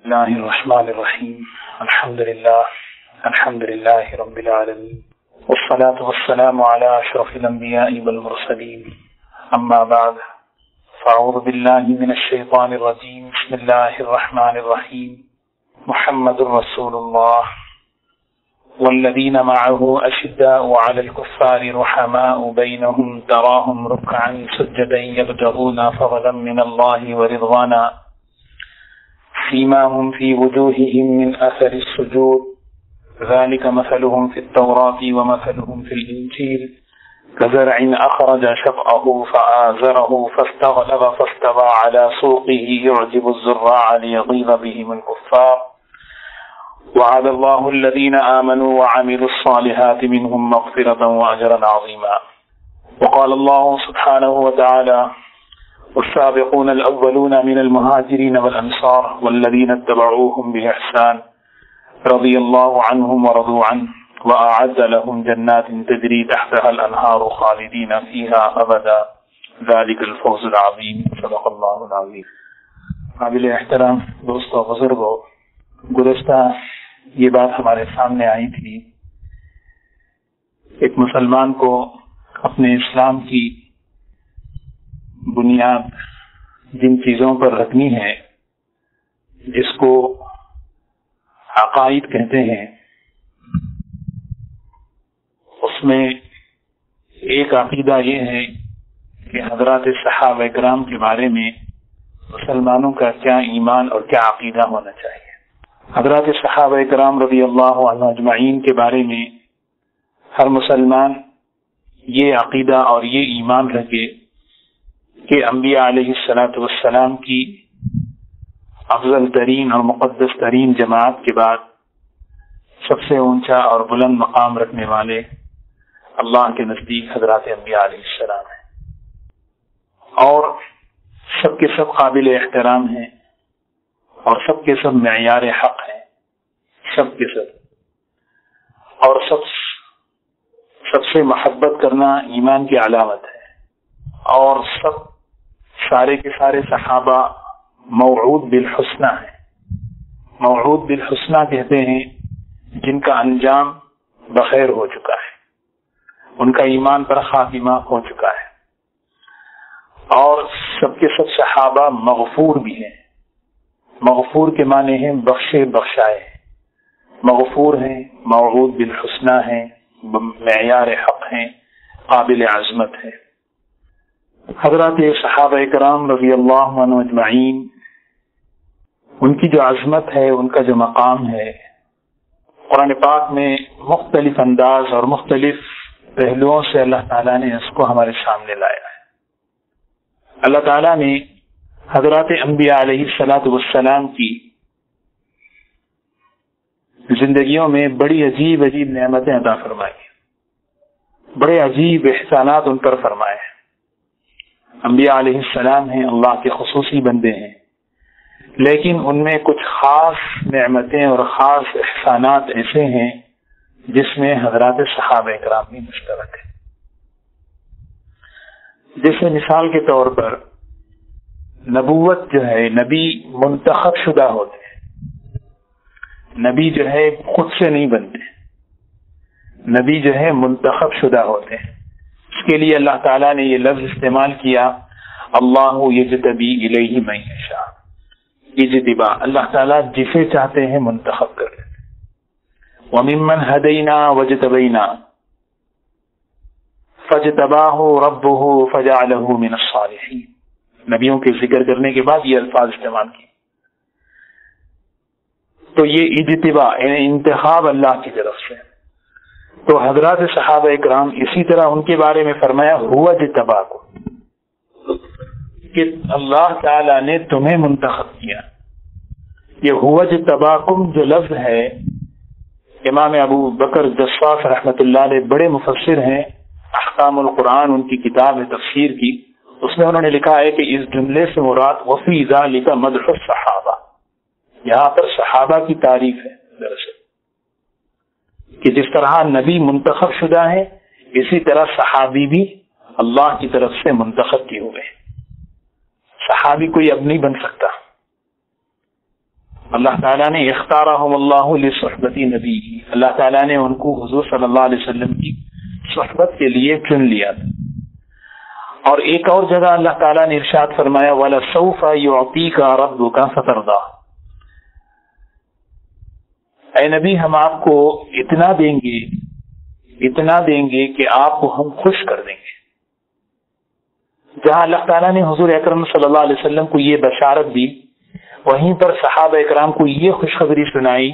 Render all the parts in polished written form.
الله الرحمن الرحيم الحمد لله رب العالمين والصلاة والسلام على أشرف الأنبياء والمرسلين أما بعد فأعوذ بالله من الشيطان الرجيم بسم الله الرحمن الرحيم محمد رسول الله والذين معه أشداء على الكفار رحماء بينهم تراهم ركعا سجدا يبتغون فضلا من الله ورضوانا سيماهم في وجوههم من أثر السجود ذلك مثلهم في التوراة ومثلهم في الإنجيل كزرع أخرج شطأه فآزره فاستغلظ فاستوى على سوقه يعجب الزراع ليغيظ بهم الكفار وعد الله الذين آمنوا وعملوا الصالحات منهم مغفرة وأجرا عظيما. وقال الله سبحانه وتعالى والسابقون الأولون من المهاجرين والأنصار والذين اتبعوهم بإحسان رضي الله عنهم ورضوا عنه وأعد لهم جنات تجري تحتها الأنهار خالدين فيها أبدا ذلك الفوز العظيم صدق الله العظيم. قابل احترام دوستو بزرگو، گزشتہ یہ بات ہمارے سامنے آئی تھی، ایک مسلمان کو اپنے اسلام کی بنیاد جن چیزوں پر رکھنی ہے جس کو عقائد کہتے ہیں، اس میں ایک عقیدہ یہ ہے کہ حضرات صحابہ کرام کے بارے میں مسلمانوں کا کیا ایمان اور کیا عقیدہ ہونا چاہیے۔ حضرات صحابہ کرام رضی اللہ عنہ اجمعین کے بارے میں ہر مسلمان یہ عقیدہ اور یہ ایمان رکھے کہ انبیاء علیہ السلام کی افضل ترین اور مقدس ترین جماعت کے بعد سب سے اونچا اور بلند مقام رکھنے والے اللہ کے نزدیک حضرات انبیاء علیہ السلام ہیں، اور سب کے سب قابل احترام ہیں اور سب کے سب معیار حق ہیں، سب کے سب، اور سب سے محبت کرنا ایمان کی علامت ہے، اور سارے کے سارے صحابہ موعود بالحسنہ ہیں۔ موعود بالحسنہ کہتے ہیں جن کا انجام بخیر ہو چکا ہے، ان کا ایمان پر خاتمہ ہو چکا ہے، اور سب کے سب صحابہ مغفور بھی ہیں۔ مغفور کے معنی ہیں بخشے بخشائے، مغفور ہیں، موعود بالحسنہ ہیں، معیار حق ہیں، قابل عظمت ہیں۔ حضرات صحابہ کرام رضی اللہ عنہ اجمعین، ان کی جو عظمت ہے، ان کا جو مقام ہے، قرآن پاک میں مختلف انداز اور مختلف پہلوؤں سے اللہ تعالیٰ نے اس کو ہمارے سامنے لایا ہے۔ اللہ تعالیٰ نے حضرات انبیاء علیہ السلام کی زندگیوں میں بڑی عجیب عجیب نعمتیں عطا فرمائی، بڑے عجیب احسانات ان پر فرمائے ہیں۔ انبیاء علیہ السلام ہیں، اللہ کے خصوصی بندے ہیں، لیکن ان میں کچھ خاص نعمتیں اور خاص احسانات ایسے ہیں جس میں حضرات صحابہ کرام بھی مشترک ہیں۔ جیسے مثال کے طور پر نبوت جو ہے، نبی منتخب شدہ ہوتے ہیں، نبی جو ہے خود سے نہیں بنتے، نبی جو ہے منتخب شدہ ہوتے ہیں۔ اس کے لیے اللہ تعالیٰ نے یہ لفظ استعمال کیا، اللہ یجتبی الیہ من یشاء، اجتباء، اللہ تعالیٰ جسے چاہتے ہیں منتخب کر لیتے ہیں۔ وَمِمَّنْ هَدَيْنَا وَاجْتَبَيْنَا فَاجْتَبَاهُ رَبُّهُ فَجَعَلَهُ مِنَ الصَّالِحِينَ۔ نبیوں کے ذکر کرنے کے بعد یہ الفاظ استعمال کیے، تو یہ اجتباء یعنی انتخاب اللہ کی طرف سے۔ تو حضرات صحابہ کرام اسی طرح ان کے بارے میں فرمایا ہوا اجتباکم، کہ اللہ تعالی نے تمہیں منتخب کیا۔ یہ ہوا اجتباکم جو لفظ ہے، امام ابو بکر جصاص رحمۃ اللہ علیہ بڑے مفسر ہیں، احکام القرآن ان کی کتاب ہے تفسیر کی، اس میں انہوں نے لکھا ہے کہ اس جملے سے مراد وفی ذالک مدح الصحابہ، یہاں پر صحابہ کی تعریف ہے دراصل، کہ جس طرح نبی منتخب شدہ ہیں اسی طرح صحابی بھی اللہ کی طرف سے منتخب کیے ہوئے ہیں۔ صحابی کوئی اب نہیں بن سکتا، اللہ تعالیٰ نے اختارہم اللہ لصحبت نبی، اللہ تعالیٰ نے ان کو حضور صلی اللہ علیہ وسلم کی صحبت کے لیے چن لیا تھا۔ اور ایک اور جگہ اللہ تعالیٰ نے ارشاد فرمایا وَلَسَوْفَ يُعْطِيكَ رَبُّكَ فَتَرْضَىٰ، اے نبی ہم آپ کو اتنا دیں گے کہ آپ کو ہم خوش کر دیں گے۔ جہاں اللہ تعالیٰ نے حضور اکرم صلی اللہ علیہ وسلم کو یہ بشارت دی، وہیں پر صحابہ اکرام کو یہ خوشخبری سنائی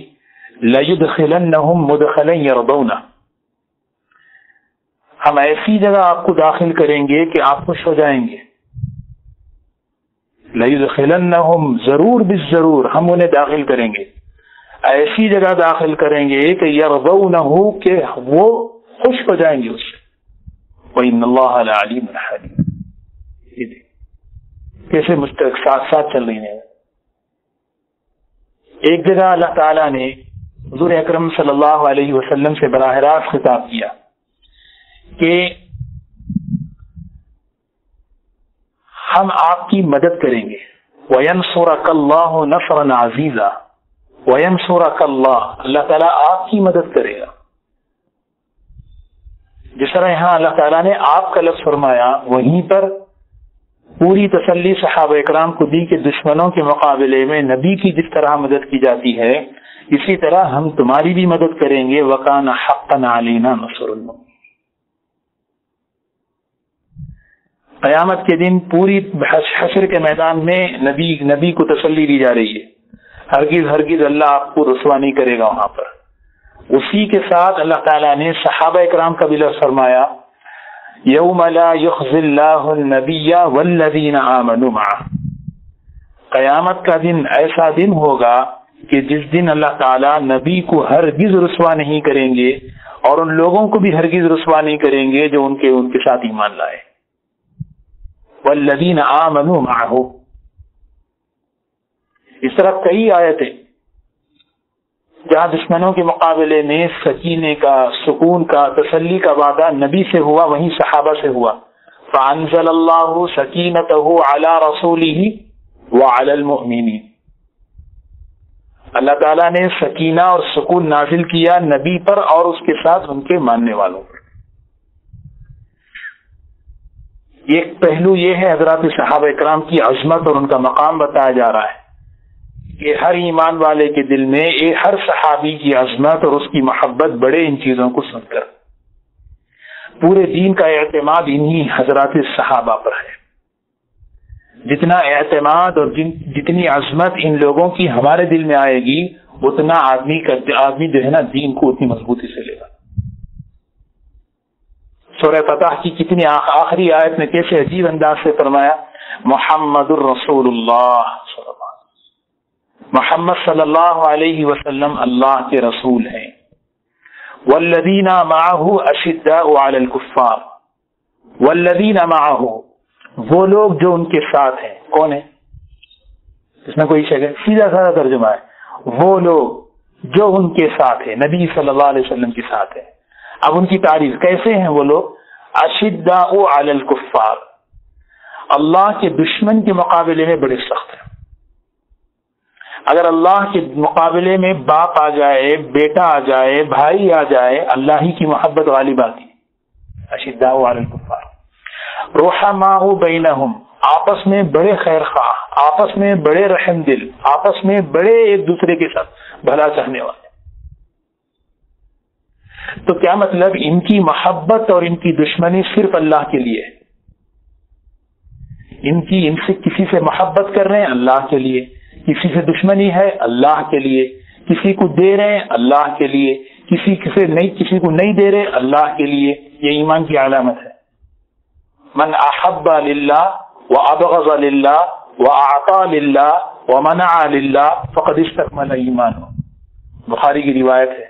لَيُدْخِلَنَّهُمْ مُدْخَلًا يَرْضَوْنَهُ، ہم ایسی جگہ آپ کو داخل کریں گے کہ آپ خوش ہو جائیں گے۔ لَيُدْخِلَنَّهُمْ ضرور بالضرور ہم انہیں داخل کریں گے، ایسی جگہ داخل کریں گے کہ یرضونہ کہ وہ خوش ہو جائیں گے اس سے۔ وَإِنَّ اللَّهَ لَعَلِيمٌ حَلِيمٌ، کیسے مشترک ساتھ ساتھ چل رہی ہیں۔ ایک جگہ اللہ تعالیٰ نے حضور اکرم صلی اللہ علیہ وسلم سے براہ راست خطاب کیا کہ ہم آپ کی مدد کریں گے، وَيَنْصُرَكَ اللَّهُ نَصْرًا عَزِيزًا، وَيَنْصُرَكَ اللَّهُ، اللہ تعالیٰ آپ کی مدد کرے گا۔ جس طرح یہاں اللہ تعالیٰ نے آپ کا لفظ فرمایا، وہیں پر پوری تسلی صحابہ اکرام کو دی کہ دشمنوں کے مقابلے میں نبی کی جس طرح مدد کی جاتی ہے اسی طرح ہم تمہاری بھی مدد کریں گے۔ وَكَانَ حَقًّا عَلَيْنَا نَصْرُ الْمُؤْمِنِينَ، قیامت کے دن پوری حشر کے میدان میں نبی کو تسلی دی جا رہی ہے، ہرگز اللہ آپ کو رسوا نہیں کرے گا وہاں پر۔ اسی کے ساتھ اللہ تعالیٰ نے صحابہ اکرام کا بھی لفظ فرمایا یوم لا یخزی اللہ النبی والذین آمنوا معہ، قیامت کا دن ایسا دن ہوگا کہ جس دن اللہ تعالیٰ نبی کو ہرگز رسوا نہیں کریں گے اور ان لوگوں کو بھی ہرگز رسوا نہیں کریں گے جو ان کے ساتھ ایمان لائے۔ والذین آمنوا معہ، اس طرح کئی آیتیں جہاں دشمنوں کے مقابلے میں سکینے کا، سکون کا، تسلی کا وعدہ نبی سے ہوا، وہیں صحابہ سے ہوا۔ فَأَنزَلَ اللَّهُ سَكِينَتَهُ عَلَى رَسُولِهِ وَعَلَى الْمُؤْمِنِينَ، اللہ تعالیٰ نے سکینہ اور سکون نازل کیا نبی پر اور اس کے ساتھ ان کے ماننے والوں پر۔ ایک پہلو یہ ہے حضرات صحابہ اکرام کی عظمت اور ان کا مقام بتایا جا رہا ہے کہ ہر ایمان والے کے دل میں ہر صحابی کی عظمت اور اس کی محبت بڑے ان چیزوں کو سن کر پورے دین کا اعتماد انہی حضرات صحابہ پر ہے۔ جتنا اعتماد اور جتنی عظمت ان لوگوں کی ہمارے دل میں آئے گی اتنا آدمی جو ہے نا دین کو اتنی مضبوطی سے لے گا۔ سورہ فتح کی کتنی آخری آیت میں کیسے عجیب انداز سے فرمایا محمد الرسول اللہ، محمد صلی اللہ علیہ وسلم اللہ کے رسول ہیں۔ والذین معہ اشداء علی الکفار، والذین معہ وہ لوگ جو ان کے ساتھ ہیں، کون ہیں؟ اس میں کوئی شک ہے؟ سیدھا سادہ ترجمہ ہے، وہ لوگ جو ان کے ساتھ ہیں، نبی صلی اللہ علیہ وسلم کے ساتھ ہیں۔ اب ان کی تعریف کیسے ہیں وہ لوگ؟ اشداء علی الکفار، اللہ کے دشمن کے مقابلے میں بڑے سخت ہیں۔ اگر اللہ کے مقابلے میں باپ آ جائے، بیٹا آ جائے، بھائی آ جائے، اللہ ہی کی محبت غالب آتی ہے۔ اشداء علی الکفار، رحماء بینہم، آپس میں بڑے خیر خواہ، آپس میں بڑے رحم دل، آپس میں بڑے ایک دوسرے کے ساتھ بھلا چاہنے والے۔ تو کیا مطلب؟ ان کی محبت اور ان کی دشمنی صرف اللہ کے لیے ہے۔ ان سے کسی سے محبت کر رہے ہیں اللہ کے لیے، کسی سے دشمنی ہے اللہ کے لیے، کسی کو دے رہے ہیں اللہ کے لیے، کسی کو نہیں دے رہے اللہ کے لیے۔ یہ ایمان کی علامت ہے۔ من احب للہ وابغض للہ واعطى للہ ومنع للہ فقد استکمل ایمانہ، بخاری کی روایت ہے۔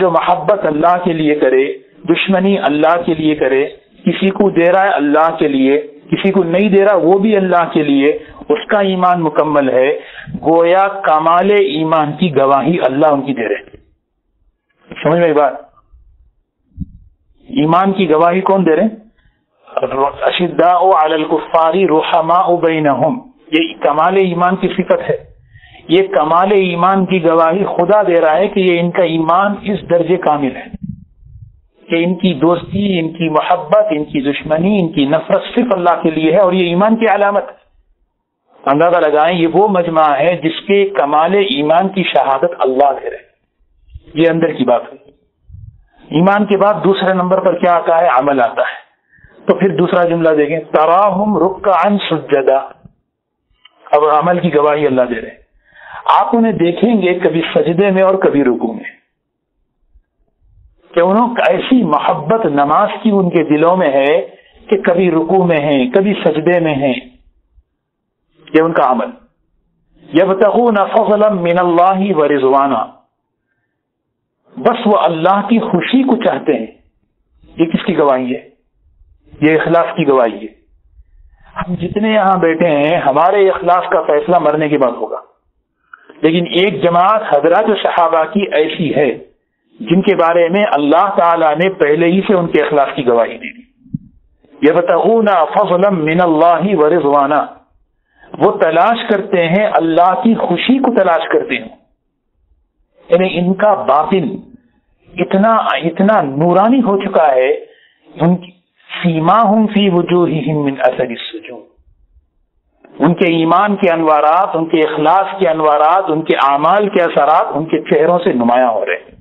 جو محبت اللہ کے لیے کرے، دشمنی اللہ کے لیے کرے، کسی کو دے رہا ہے اللہ کے لیے، کسی کو نہیں دے رہا وہ بھی اللہ کے لیے، اس کا ایمان مکمل ہے۔ گویا کمال ایمان کی گواہی اللہ ان کی دے رہے۔ سمجھ میں بات؟ ایمان کی گواہی کون دے رہے؟ اشداء علی الکفار رحماء بینہم، یہ کمال ایمان کی صفت ہے۔ یہ کمال ایمان کی گواہی خدا دے رہا ہے کہ یہ ان کا ایمان اس درجے کامل ہے کہ ان کی دوستی، ان کی محبت، ان کی دشمنی، ان کی نفرت صرف اللہ کے لیے ہے، اور یہ ایمان کی علامت ہے۔ اندازہ لگائیں یہ وہ مجمع ہے جس کے کمال ایمان کی شہادت اللہ دے رہے۔ یہ اندر کی بات ہے۔ ایمان کے بعد دوسرے نمبر پر کیا آتا ہے؟ عمل آتا ہے۔ تو پھر دوسرا جملہ دیکھیں، تراہم رکعا سجدا۔ اب عمل کی گواہی اللہ دے رہے ہیں، آپ انہیں دیکھیں گے کبھی سجدے میں اور کبھی رکوع میں، کہ انہوں ایسی محبت نماز کی ان کے دلوں میں ہے کہ کبھی رکوع میں ہیں، کبھی سجدے میں ہیں۔ یہ ان کا عمل۔ یبتغون فضلا من اللہ ورضوانا، بس وہ اللہ کی خوشی کو چاہتے ہیں۔ یہ کس کی گواہی ہے؟ یہ اخلاص کی گواہی ہے۔ ہم جتنے یہاں بیٹھے ہیں ہمارے اخلاص کا فیصلہ مرنے کے بعد ہوگا، لیکن ایک جماعت حضرات صحابہ کی ایسی ہے جن کے بارے میں اللہ تعالی نے پہلے ہی سے ان کے اخلاص کی گواہی دی۔ یبتغون فضلا من اللہ ورضوانا، وہ تلاش کرتے ہیں اللہ کی خوشی کو تلاش کرتے ہیں، یعنی ان کا باطن اتنا نورانی ہو چکا ہے، ان کی سیماہم فی وجوہہم من اثر السجود، ان کے ایمان کے انوارات، ان کے اخلاص کے انوارات، ان کے اعمال کے اثرات ان کے چہروں سے نمایاں ہو رہے ہیں۔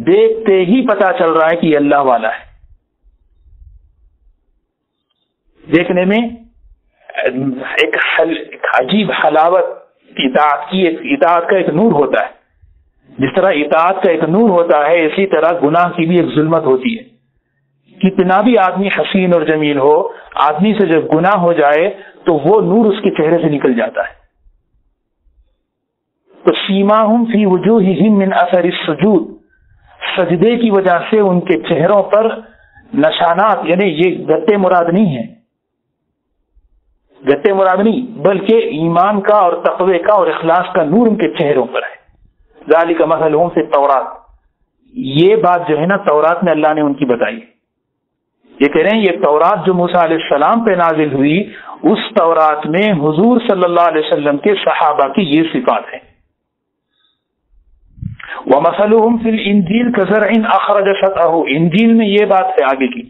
دیکھتے ہی پتا چل رہا ہے کہ یہ اللہ والا ہے۔ دیکھنے میں ایک عجیب حلاوت اطاعت کی، اطاعت کا ایک نور ہوتا ہے۔ جس طرح اطاعت کا ایک نور ہوتا ہے، اسی طرح گناہ کی بھی ایک ظلمت ہوتی ہے۔ کتنا بھی آدمی حسین اور جمیل ہو، آدمی سے جب گناہ ہو جائے تو وہ نور اس کے چہرے سے نکل جاتا ہے۔ تو سیماہم فی وجوہہم من اثر السجود، سجدے کی وجہ سے ان کے چہروں پر نشانات، یعنی یہ گتے مراد نہیں ہے، گتے مراد نہیں، بلکہ ایمان کا اور تقوی کا اور اخلاص کا نور ان کے چہروں پر ہے۔ ذالک مثلہم فی التوراۃ، یہ بات جو ہے نا تورات میں اللہ نے ان کی بتائی۔ یہ کہہ رہے ہیں یہ تورات جو موسیٰ علیہ السلام پہ نازل ہوئی، اس تورات میں حضور صلی اللہ علیہ وسلم کے صحابہ کی یہ صفات ہیں۔ وَمَثَلُهُمْ فِي الْإِنْجِيلِ كَزَرْعٍ أَخْرَجَ شَطْأَهُ، انجیل میں یہ بات ہے آگے کی۔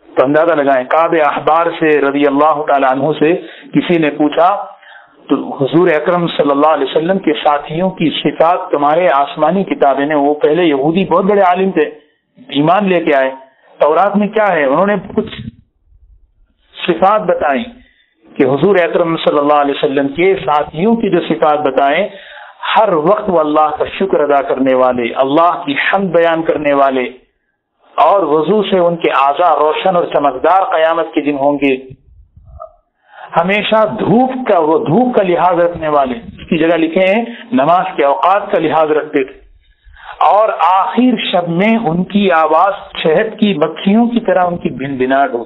تو اندازہ لگائیں، کعب احبار سے رضی اللہ تعالی عنہ سے کسی نے پوچھا تو حضور اکرم صلی اللہ علیہ وسلم کے ساتھیوں کی صفات تمہارے آسمانی کتابیں نے، وہ پہلے یہودی بہت بڑے عالم تھے، ایمان لے کے آئے، تورات میں کیا ہے؟ انہوں نے کچھ صفات بتائیں کہ حضور اکرم صلی اللہ علیہ وسلم کے ساتھیوں کی جو صفات بتائیں، ہر وقت وہ اللہ کا شکر ادا کرنے والے، اللہ کی حمد بیان کرنے والے، اور وضو سے ان کے اعضاء روشن اور چمکدار قیامت کے دن ہوں گے، ہمیشہ دھوپ کا لحاظ رکھنے والے، اس کی جگہ لکھے ہیں نماز کے اوقات کا لحاظ رکھتے تھے، اور آخر شب میں ان کی آواز شہد کی مکھیوں کی طرح ان کی بن بناٹ ہو،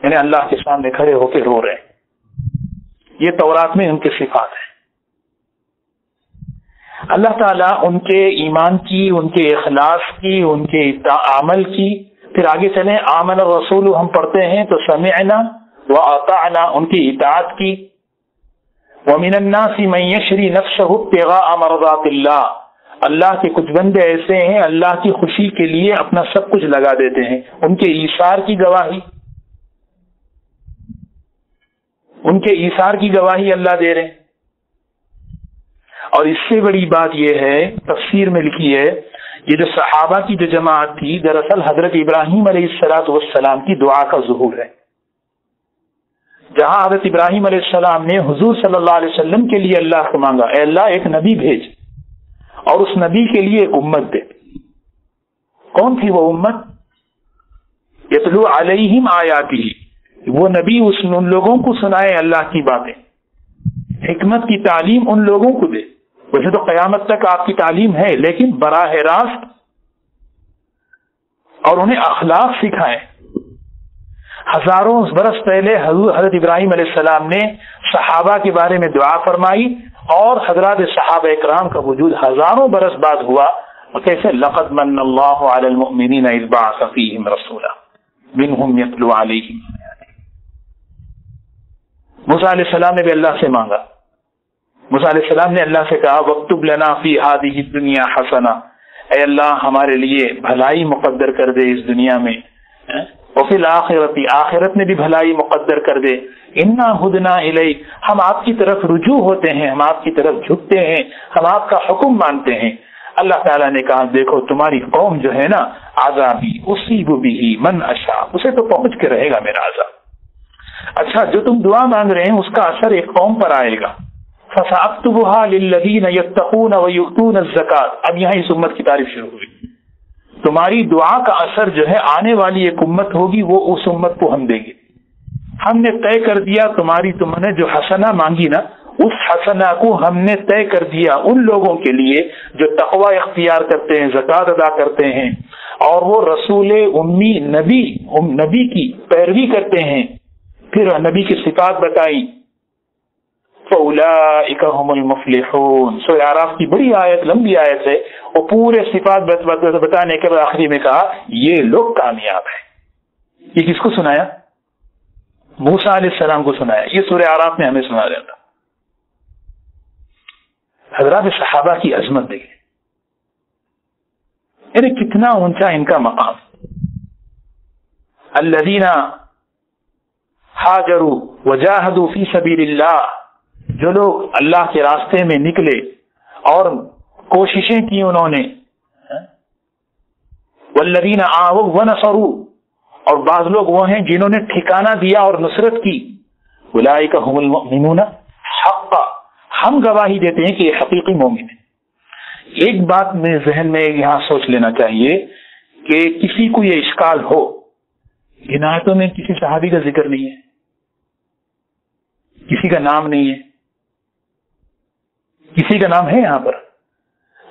یعنی اللہ کے سامنے کھڑے ہو کے رو رہے ہیں۔ یہ تورات میں ان کی صفات ہے۔ اللہ تعالیٰ ان کے ایمان کی، ان کے اخلاص کی، ان کے عمل کی، پھر آگے چلیں آمن الرسول ہم پڑھتے ہیں تو سمعنا واطعنا، ان کی اطاعت کی۔ ومن الناس من یشری نفسہ ابتغاء مرضات اللہ، اللہ کے کچھ بندے ایسے ہیں اللہ کی خوشی کے لیے اپنا سب کچھ لگا دیتے ہیں، ان کے ایثار کی گواہی، ان کے ایثار کی گواہی اللہ دے رہے ہیں۔ اور اس سے بڑی بات یہ ہے، تفسیر میں لکھی ہے، یہ جو صحابہ کی جو جماعت تھی دراصل حضرت ابراہیم علیہ السلام کی دعا کا ظہور ہے۔ جہاں حضرت ابراہیم علیہ السلام نے حضور صلی اللہ علیہ وسلم کے لیے اللہ کو مانگا، اے اللہ ایک نبی بھیج اور اس نبی کے لیے ایک امت دے۔ کون تھی وہ امت؟ یتلو علیہم آیاتہ، وہ نبی ان لوگوں کو سنائے اللہ کی باتیں، حکمت کی تعلیم ان لوگوں کو دے۔ ویسے تو قیامت تک آپ کی تعلیم ہے، لیکن براہ راست اور انہیں اخلاق سکھائے۔ ہزاروں برس پہلے حضرت ابراہیم علیہ السلام نے صحابہ کے بارے میں دعا فرمائی، اور حضرات صحابہ اکرام کا وجود ہزاروں برس بعد ہوا۔ کیسے؟ لقد من اللہ علی المؤمنین اذ بعث فیہم رسولا منہم یتلو علیہم۔ موسیٰ علیہ السلام نے بھی اللہ سے مانگا، موسیٰ علیہ السلام نے اللہ سے کہا وَاكْتُبْ لَنَا فِي هَذِهِ الدُّنْيَا حَسَنَةً، اے اللہ ہمارے لیے بھلائی مقدر کر دے اس دنیا میں، وفی الآخرۃ، آخرت میں بھی بھلائی مقدر کر دے، انا ہدنا الیک، ہم آپ کی طرف رجوع ہوتے ہیں، ہم آپ کی طرف جھکتے ہیں، ہم آپ کا حکم مانتے ہیں۔ اللہ تعالیٰ نے کہا دیکھو تمہاری قوم جو ہے نا، عذابی اصیب بہ من اشاء، اسے تو پہنچ کے رہے گا میرا عذاب۔ اچھا جو تم دعا مانگ رہے ہیں اس کا اثر ایک قوم پر آئے گا، فَسَأَكْتُبُهَا لِلَّذِينَ يَتَّقُونَ وَيُؤْتُونَ الزَّكَاةَ، اب یہاں اس امت کی تعریف شروع ہوئی۔ تمہاری دعا کا اثر جو ہے آنے والی ایک امت ہوگی، وہ اس امت کو ہم دیں گے۔ ہم نے طے کر دیا تم نے جو حسنہ مانگی نا، اس حسنہ کو ہم نے طے کر دیا ان لوگوں کے لیے جو تقوی اختیار کرتے ہیں، زکوٰۃ ادا کرتے ہیں، اور وہ رسول امی نبی کی پیروی کرتے ہیں۔ پھر نبی کی صفات بتائی، فَأُولَٰئِكَ هُمُ الْمُفْلِحُونَ، سورہ اعراف کی بڑی آیت، لمبی آیت ہے، وہ پورے صفات بتانے کے بعد آخری میں کہا یہ لوگ کامیاب ہیں۔ یہ کس کو سنایا؟ موسیٰ علیہ السلام کو سنایا۔ یہ سورہ اعراف میں ہمیں سنا جاتا۔ حضرات صحابہ کی عظمت دیکھیں، یعنی کتنا اونچا ان کا مقام۔ الذین ہاجروا وجاہدوا فی سبیل اللہ، جو لوگ اللہ کے راستے میں نکلے اور کوششیں کی انہوں نے، والذین آووا ونصروا، اور بعض لوگ وہ ہیں جنہوں نے ٹھکانہ دیا اور نصرت کی، اولئک هم المؤمنون حقا، ہم گواہی دیتے ہیں کہ یہ حقیقی مومن ہے۔ ایک بات میں ذہن میں یہاں سوچ لینا چاہیے کہ کسی کو یہ اشکال ہو، ان آیتوں میں کسی صحابی کا ذکر نہیں ہے، کسی کا نام نہیں ہے، کسی کا نام ہے یہاں پر۔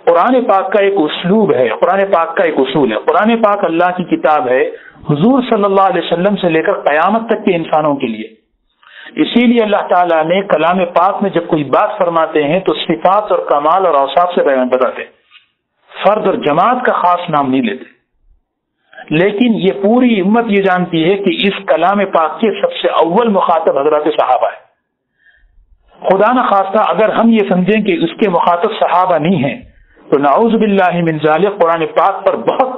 قرآن پاک کا ایک اسلوب ہے، قرآن پاک کا ایک اصول ہے، قرآن پاک اللہ کی کتاب ہے حضور صلی اللہ علیہ وسلم سے لے کر قیامت تک کے انسانوں کے لیے۔ اسی لیے اللہ تعالیٰ نے کلام پاک میں جب کوئی بات فرماتے ہیں تو صفات اور کمال اور اوصاف سے بیان بتاتے ہیں، فرد اور جماعت کا خاص نام نہیں لیتے۔ لیکن یہ پوری امت یہ جانتی ہے کہ اس کلام پاک کے سب سے اول مخاطب حضرات صحابہ ہے۔ خدا نہ خواستہ اگر ہم یہ سمجھیں کہ اس کے مخاطب صحابہ نہیں ہیں تو نعوذ باللہ من ذالک قرآن پاک پر بہت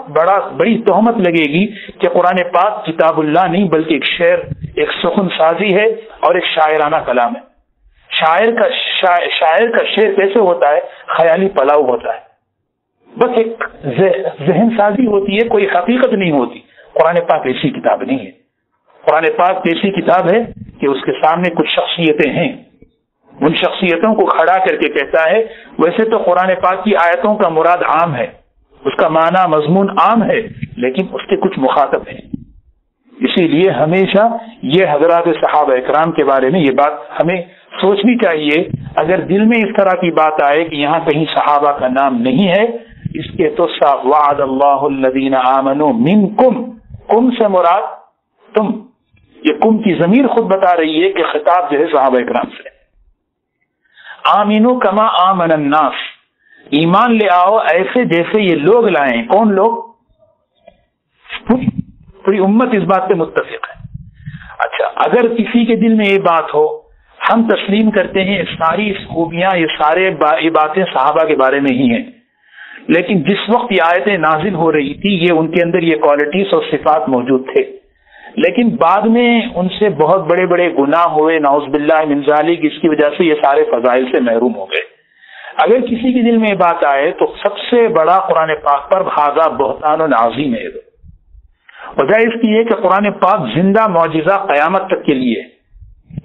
بڑی تہمت لگے گی کہ قرآن پاک کتاب اللہ نہیں بلکہ ایک شعر، ایک سخن سازی ہے اور ایک شاعرانہ کلام ہے۔ شاعر کا شعر کیسے ہوتا ہے؟ خیالی پلاؤ ہوتا ہے، بس ایک ذہن سازی ہوتی ہے، کوئی حقیقت نہیں ہوتی۔ قرآن پاک ایسی کتاب نہیں ہے۔ قرآن پاک ایسی کتاب ہے کہ اس کے سامنے کچھ شخصیتیں ہیں، ان شخصیتوں کو کھڑا کر کے کہتا ہے۔ ویسے تو قرآن پاک کی آیتوں کا مراد عام ہے، اس کا معنی مضمون عام ہے، لیکن اس کے کچھ مخاطب ہیں۔ اسی لیے ہمیشہ یہ حضرات صحابہ اکرام کے بارے میں یہ بات ہمیں سوچنی چاہیے۔ اگر دل میں اس طرح کی بات آئے کہ یہاں کہیں صحابہ کا نام نہیں ہے، اس کے تو صاف وعد اللہ الذین آمنوا منکم، کم سے مراد تم، یہ کم کی ضمیر خود بتا رہی ہے کہ خطاب جو ہے صحابہ اکرام سے۔ آمینو کما آمن الناس، ایمان لے آؤ ایسے جیسے یہ لوگ لائیں۔ کون لوگ؟ پوری امت اس بات پہ متفق ہے۔ اچھا اگر کسی کے دل میں یہ بات ہو، ہم تسلیم کرتے ہیں ساری خوبیاں، یہ باتیں صحابہ کے بارے میں ہی ہیں، لیکن جس وقت یہ آیتیں نازل ہو رہی تھی یہ ان کے اندر یہ کوالٹیز اور صفات موجود تھے، لیکن بعد میں ان سے بہت بڑے بڑے گناہ ہوئے، نعوذ باللہ من ذالک، اس کی وجہ سے یہ سارے فضائل سے محروم ہو گئے۔ اگر کسی کے دل میں یہ بات آئے تو سب سے بڑا قرآن پاک پر ھذا بہتان عظیم ہے۔ وجہ اس کی ہے کہ قرآن پاک زندہ معجزہ قیامت تک کے لیے۔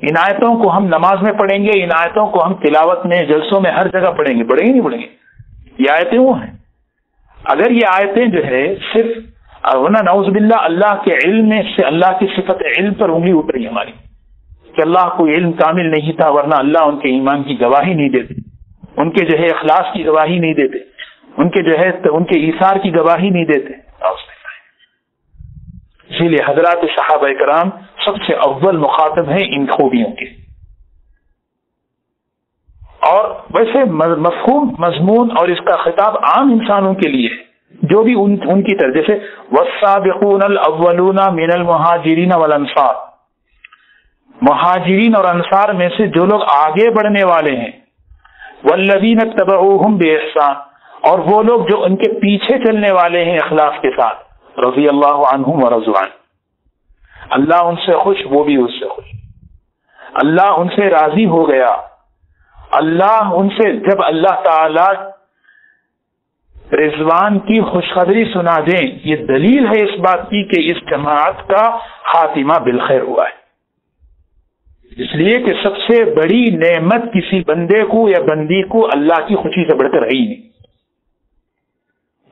ان آیتوں کو ہم نماز میں پڑھیں گے، ان آیتوں کو ہم تلاوت میں، جلسوں میں، ہر جگہ پڑھیں گے، پڑھیں گے نہیں پڑھیں گے؟ یہ آیتیں وہ ہیں۔ اگر یہ آیتیں جو ہے صرف ورنہ نعوذ باللہ اللہ کے علم سے، اللہ کی صفت علم پر انگلی اٹھ رہی ہماری کہ اللہ کو علم کامل نہیں تھا، ورنہ اللہ ان کے ایمان کی گواہی نہیں دیتے، ان کے جو ہے اخلاص کی گواہی نہیں دیتے، ان کے جو ہے ان کے ایثار کی گواہی نہیں دیتے۔ اسی لیے حضرات صحابہ کرام سب سے اول مخاطب ہیں ان خوبیوں کے۔ اور ویسے مفہوم، مضمون اور اس کا خطاب عام انسانوں کے لیے ہے جو بھی ان کی طرح، جیسے والسابقون الاولون من المہاجرین والانصار، مہاجرین اور انصار میں سے جو لوگ آگے بڑھنے والے ہیں، والذین اتبعوہم بإحسان، اور وہ لوگ جو ان کے پیچھے چلنے والے ہیں اخلاص کے ساتھ، رضی اللہ عنہم ورضوا عنہ، اللہ ان سے خوش، وہ بھی اس سے خوش، اللہ ان سے راضی ہو گیا۔ اللہ ان سے، جب اللہ تعالی رضوان کی خوشخبری سنا دیں، یہ دلیل ہے اس بات کی کہ اس جماعت کا خاتمہ بالخیر ہوا ہے۔ اس لیے کہ سب سے بڑی نعمت کسی بندے کو یا بندی کو اللہ کی خوشی سے بڑھ کر ہے ہی نہیں۔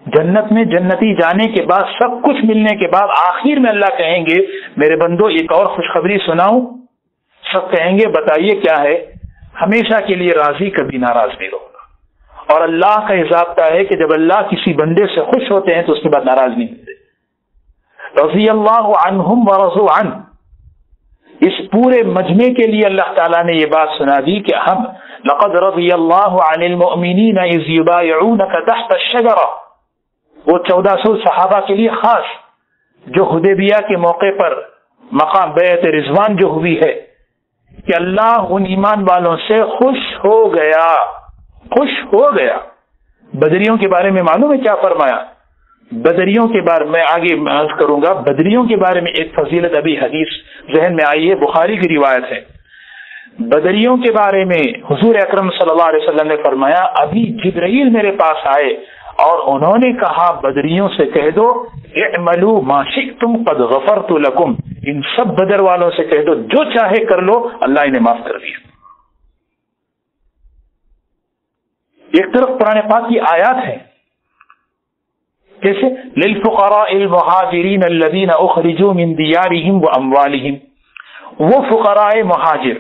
جنت میں جنتی جانے کے بعد، سب کچھ ملنے کے بعد، آخر میں اللہ کہیں گے میرے بندو ایک اور خوشخبری سناؤں؟ سب کہیں گے بتائیے کیا ہے؟ ہمیشہ کے لیے راضی، کبھی ناراض نہیں ہوگا۔ اور اللہ کا ضابطہ ہے کہ جب اللہ کسی بندے سے خوش ہوتے ہیں تو اس کے بعد ناراض نہیں ہوتے۔ رضی اللہ عنہم ورضوا عنہ، اس پورے مجمع کے لیے اللہ تعالیٰ نے یہ بات سنا دی کہ ہم لقد رضی اللہ عن المؤمنین اذ یبایعونک تحت الشجرہ، وہ 1400 صحابہ کے لیے خاص جو حدیبیہ کے موقع پر مقام بیعت رضوان جو ہوئی ہے، کہ اللہ ان ایمان والوں سے خوش ہو گیا، خوش ہو گیا۔ بدریوں کے بارے میں معلوم ہے کیا فرمایا؟ بدریوں کے بارے میں آگے عرض کروں گا، بدریوں کے بارے میں ایک فضیلت ابھی حدیث ذہن میں آئی ہے، بخاری کی روایت ہے۔ بدریوں کے بارے میں حضور اکرم صلی اللہ علیہ وسلم نے فرمایا، ابھی جبرائیل میرے پاس آئے اور انہوں نے کہا بدریوں سے کہہ دو اعملوا ما شئتم قد غفرت لکم، ان سب بدر والوں سے کہہ دو جو چاہے کر لو، اللہ انہیں معاف کر دیا۔ ایک طرف قرآن پاک کی آیات ہے، کیسے للفقراء المہاجرین الذین اخرجوا من دیارہم واموالہم، وہ فقراء مہاجر،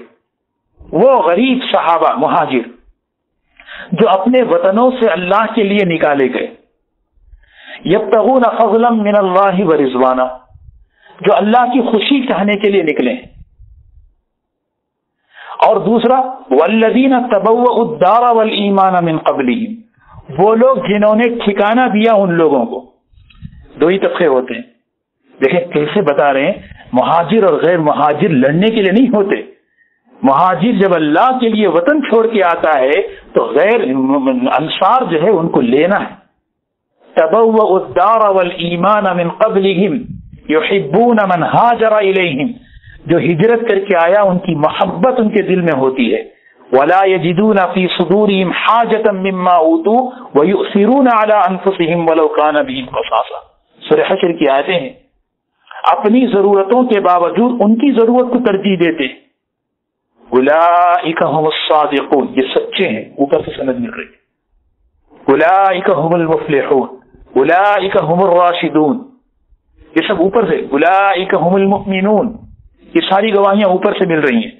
وہ غریب صحابہ مہاجر جو اپنے وطنوں سے اللہ کے لیے نکالے گئے، یبتغون فضلا من اللہ ورضوانا، جو اللہ کی خوشی چاہنے کے لیے نکلے ہیں۔ اور دوسرا والذین تبوؤوا الدار والایمان من قبلہم، وہ لوگ جنہوں نے ٹھکانہ دیا ان لوگوں کو۔ دو ہی طبقے ہوتے ہیں، دیکھیں کیسے بتا رہے ہیں، مہاجر اور غیر مہاجر لڑنے کے لیے نہیں ہوتے۔ مہاجر جب اللہ کے لیے وطن چھوڑ کے آتا ہے تو غیر انصار جو ہے ان کو لینا ہے۔ تبوؤوا الدار والایمان من قبلہم یحبون من ہاجر الیہم، جو ہجرت کر کے آیا ان کی محبت ان کے دل میں ہوتی ہے۔ ولا یجدون فی صدورہم حاجۃ مما اوتوا ویؤثرون علی انفسہم ولو کان بہم خصاصہ، سورہ حشر کی آیتیں ہیں۔ اپنی ضرورتوں کے باوجود ان کی ضرورت کو ترجیح دیتے۔ اولئک هم الصادقون، یہ سچے ہیں، اوپر سے سند مل رہی ہے۔ اولئک هم المفلحون، اولئک هم الراشدون، یہ سب اوپر سے۔ اولئک هم المؤمنون، یہ ساری گواہیاں اوپر سے مل رہی ہیں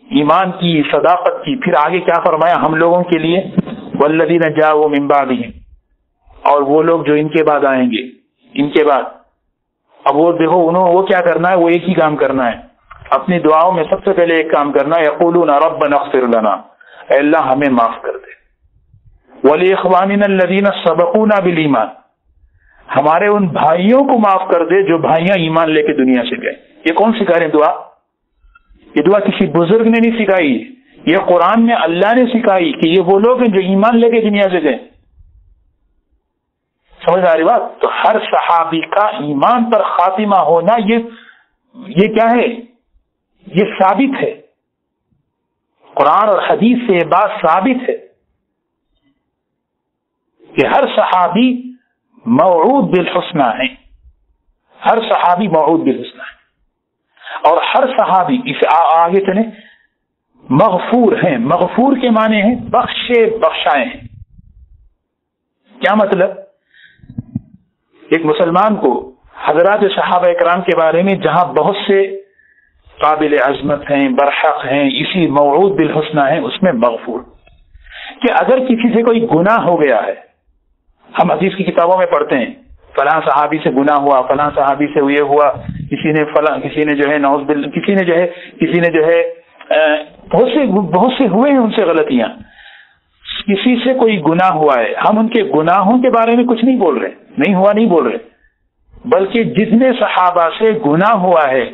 ایمان کی، صداقت کی۔ پھر آگے کیا فرمایا ہم لوگوں کے لیے؟ والذین جاؤوا من بعدہم، اور وہ لوگ جو ان کے بعد آئیں گے، ان کے بعد۔ اب وہ دیکھو وہ کیا کرنا ہے، وہ ایک ہی کام کرنا ہے اپنی دعاؤں میں، سب سے پہلے ایک کام کرنا ہے، یقولون ربنا اغفر لنا، اے اللہ ہمیں معاف کر دے۔ ولاخواننا الذین سبقونا بالایمان، ہمارے ان بھائیوں کو معاف کر دے جو بھائیاں ایمان لے کے دنیا سے گئے۔ یہ کون سکھا رہے ہیں دعا؟ یہ دعا کسی بزرگ نے نہیں سکھائی، یہ قرآن میں اللہ نے سکھائی کہ یہ وہ لوگ ہیں جو ایمان لے کے دنیا سے گئے۔ سمجھ آ رہی بات؟ تو ہر صحابی کا ایمان پر خاتمہ ہونا یہ کیا ہے؟ یہ ثابت ہے، قرآن اور حدیث سے یہ بات ثابت ہے کہ ہر صحابی موعود بالحسنى ہے، ہر صحابی موعود بالحسنى ہے، اور ہر صحابی اس آگے چلیں مغفور ہیں۔ مغفور کے معنی ہیں بخشے بخشائے ہیں۔ کیا مطلب؟ ایک مسلمان کو حضرات صحابہ اکرام کے بارے میں جہاں بہت سے قابل عظمت ہیں، برحق ہیں، اسی موعود بالحسنى ہیں، اس میں مغفور، کہ اگر کسی سے کوئی گناہ ہو گیا ہے، ہم حدیث کی کتابوں میں پڑھتے ہیں فلاں صحابی سے گناہ ہوا، فلاں صحابی سے یہ ہوا، کسی نے جو ہے نعوذ باللہ، کسی نے جو ہے بہت سے ہوئے ہیں ان سے غلطیاں، کسی سے کوئی گناہ ہوا ہے، ہم ان کے گناہوں کے بارے میں کچھ نہیں بول رہے، نہیں بول رہے، بلکہ جتنے صحابہ سے گناہ ہوا ہے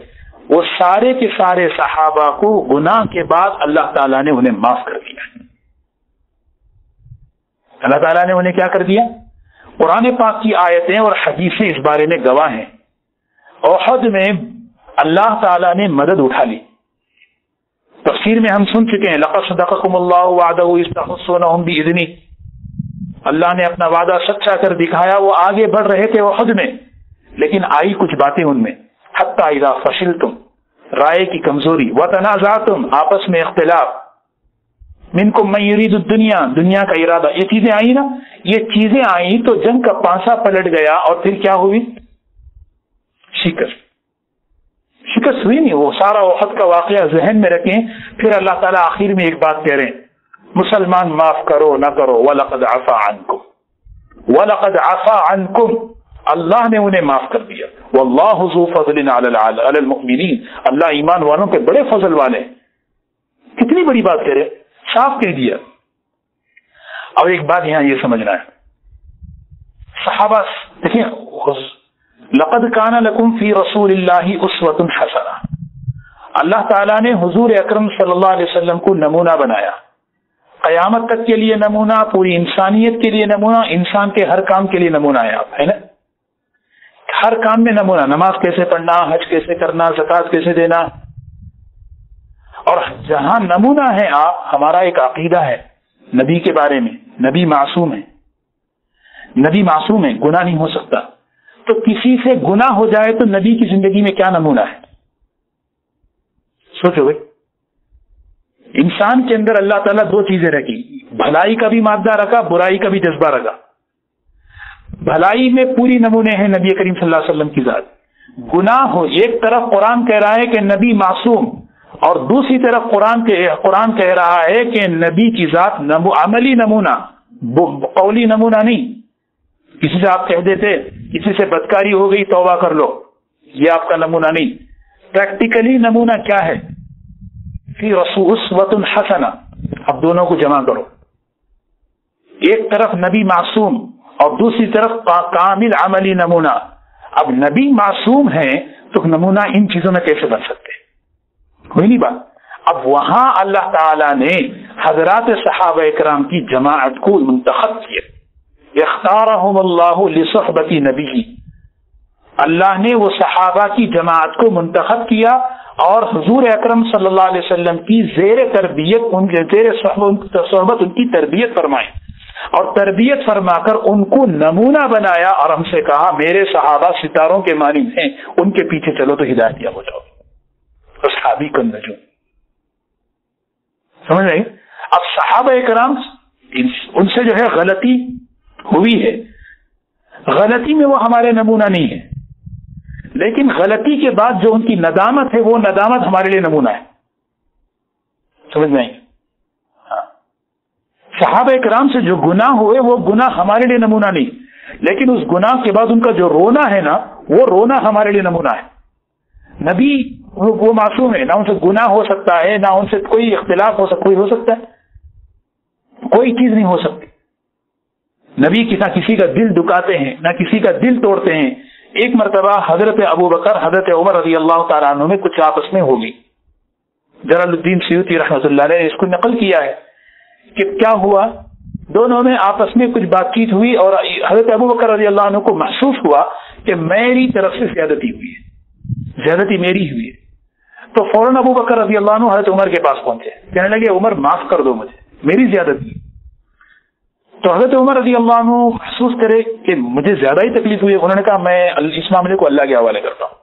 وہ سارے کے سارے صحابہ کو گناہ کے بعد اللہ تعالیٰ نے انہیں معاف کر دیا۔ اللہ تعالیٰ نے انہیں کیا کر دیا؟ قرآن پاک کی آیتیں اور حدیثیں اس بارے میں گواہ ہیں. احد میں اللہ تعالیٰ نے مدد اٹھا لی. تفسیر میں ہم سن چکے ہیں لقد صدقکم اللہ وعدہ اذ تحصونہم بإذنہ. اللہ نے اپنا وعدہ سچا کر دکھایا. وہ آگے بڑھ رہے تھے احد میں، لیکن آئی کچھ باتیں ان میں. حتی اذا فشلتم، رائے کی کمزوری، وتنازعتم، آپس میں اختلاف، منکم من یرید الدنیا، دنیا کا ارادہ، یہ چیزیں آئی نا، یہ چیزیں آئیں تو جنگ کا پانسا پلٹ گیا. اور پھر کیا ہوئی؟ شکست ہوئی نہیں. وہ سارا احد کا واقعہ ذہن میں رکھیں. پھر اللہ تعالیٰ آخر میں ایک بات کہہ رہے ہیں، مسلمان معاف کرو نہ کرو، وَلَقَدْ عَفَا عَنْكُمْ وَلَقَدْ عَفَا عَنْكُمْ، اللہ نے انہیں معاف کر دیا. وَاللَّهُ ذُو فَضْلٍ عَلَى الْمُؤْمِنِينَ، اللہ ایمان والوں کے بڑے فضل والے ہیں. کتنی بڑی بات کہہ رہے، صاف کہہ دیا. اور ایک بات یہاں یہ سمجھنا ہے، صحابہ دیکھیں، لقد کان لکم فی رسول اللہ اسوۃ حسنہ، اللہ تعالیٰ نے حضور اکرم صلی اللہ علیہ وسلم کو نمونہ بنایا، قیامت تک کے لیے نمونہ، پوری انسانیت کے لیے نمونہ، انسان کے ہر کام کے لیے نمونہ ہے. آپ ہے نا، ہر کام میں نمونہ، نماز کیسے پڑھنا، حج کیسے کرنا، زکوٰۃ کیسے دینا. اور جہاں نمونہ ہے آپ، ہمارا ایک عقیدہ ہے نبی کے بارے میں، نبی معصوم ہے، نبی معصوم ہے، گناہ نہیں ہو سکتا. تو کسی سے گناہ ہو جائے تو نبی کی زندگی میں کیا نمونہ ہے؟ سوچو بھائی، انسان کے اندر اللہ تعالیٰ دو چیزیں رکھی، بھلائی کا بھی مادہ رکھا، برائی کا بھی جذبہ رکھا. بھلائی میں پوری نمونے ہیں نبی کریم صلی اللہ علیہ وسلم کی ذات. گناہ ہو، ایک طرف قرآن کہہ رہا ہے کہ نبی معصوم، اور دوسری طرف قرآن کہہ رہا ہے کہ نبی کی ذات عملی نمونہ، قولی نمونہ نہیں. کسی سے آپ کہہ دیتے کسی سے بدکاری ہو گئی توبہ کر لو، یہ آپ کا نمونہ نہیں. پریکٹیکلی نمونہ کیا ہے؟ فی رسول اسوۃ حسنہ. اب دونوں کو جمع کرو، ایک طرف نبی معصوم اور دوسری طرف کامل عملی نمونہ. اب نبی معصوم ہے تو نمونہ ان چیزوں میں کیسے بن سکتے؟ کوئی نہیں بات. اب وہاں اللہ تعالی نے حضرات صحابہ اکرام کی جماعت کو منتخب کیا. اختارہم اللہ لصحبت نبی، اللہ نے وہ صحابہ کی جماعت کو منتخب کیا اور حضور اکرم صلی اللہ علیہ وسلم کی زیر تربیت، ان کے زیر صحبت ان کی تربیت فرمائی، اور تربیت فرما کر ان کو نمونہ بنایا، اور ہم سے کہا میرے صحابہ ستاروں کے مانند ہیں، ان کے پیچھے چلو تو ہدایت یافتہ ہو جاؤ. اصحابی کن نجوم، سمجھ رہے؟ اب صحابہ کرام ان سے جو ہے غلطی ہوئی ہے، غلطی میں وہ ہمارے نمونہ نہیں ہے، لیکن غلطی کے بعد جو ان کی ندامت ہے وہ ندامت ہمارے لیے نمونہ ہے. سمجھ نہیں؟ ہاں، صحابہ کرام سے جو گناہ ہوئے وہ گناہ ہمارے لیے نمونہ نہیں، لیکن اس گناہ کے بعد ان کا جو رونا ہے نا، وہ رونا ہمارے لیے نمونہ ہے. نبی وہ معصوم ہے، نہ ان سے گناہ ہو سکتا ہے، نہ ان سے کوئی اختلاف ہو سکتا ہے، کوئی چیز نہیں ہو سکتی. نبی نہ کسی کا دل دکاتے ہیں، نہ کسی کا دل توڑتے ہیں. ایک مرتبہ حضرت ابو بکر حضرت عمر رضی اللہ تعالیٰ عنہ میں کچھ آپس میں ہوگی. جلال الدین سیوطی رحمۃ اللہ علیہ نے اس کو نقل کیا ہے کہ کیا ہوا، دونوں میں آپس میں کچھ بات چیت ہوئی، اور حضرت ابو بکر رضی اللہ عنہ کو محسوس ہوا کہ میری طرف سے زیادتی ہوئی ہے، زیادتی میری ہوئی ہے. تو فوراً ابو بکر رضی اللہ عنہ حضرت عمر کے پاس پہنچے، کہنے لگے عمر معاف کر دو مجھے، میری زیادتی. تو حضرت عمر رضی اللہ عنہ محسوس کرے کہ مجھے زیادہ ہی تکلیف ہوئی. انہوں نے کہا میں اس معاملے کو اللہ کے حوالے کرتا ہوں.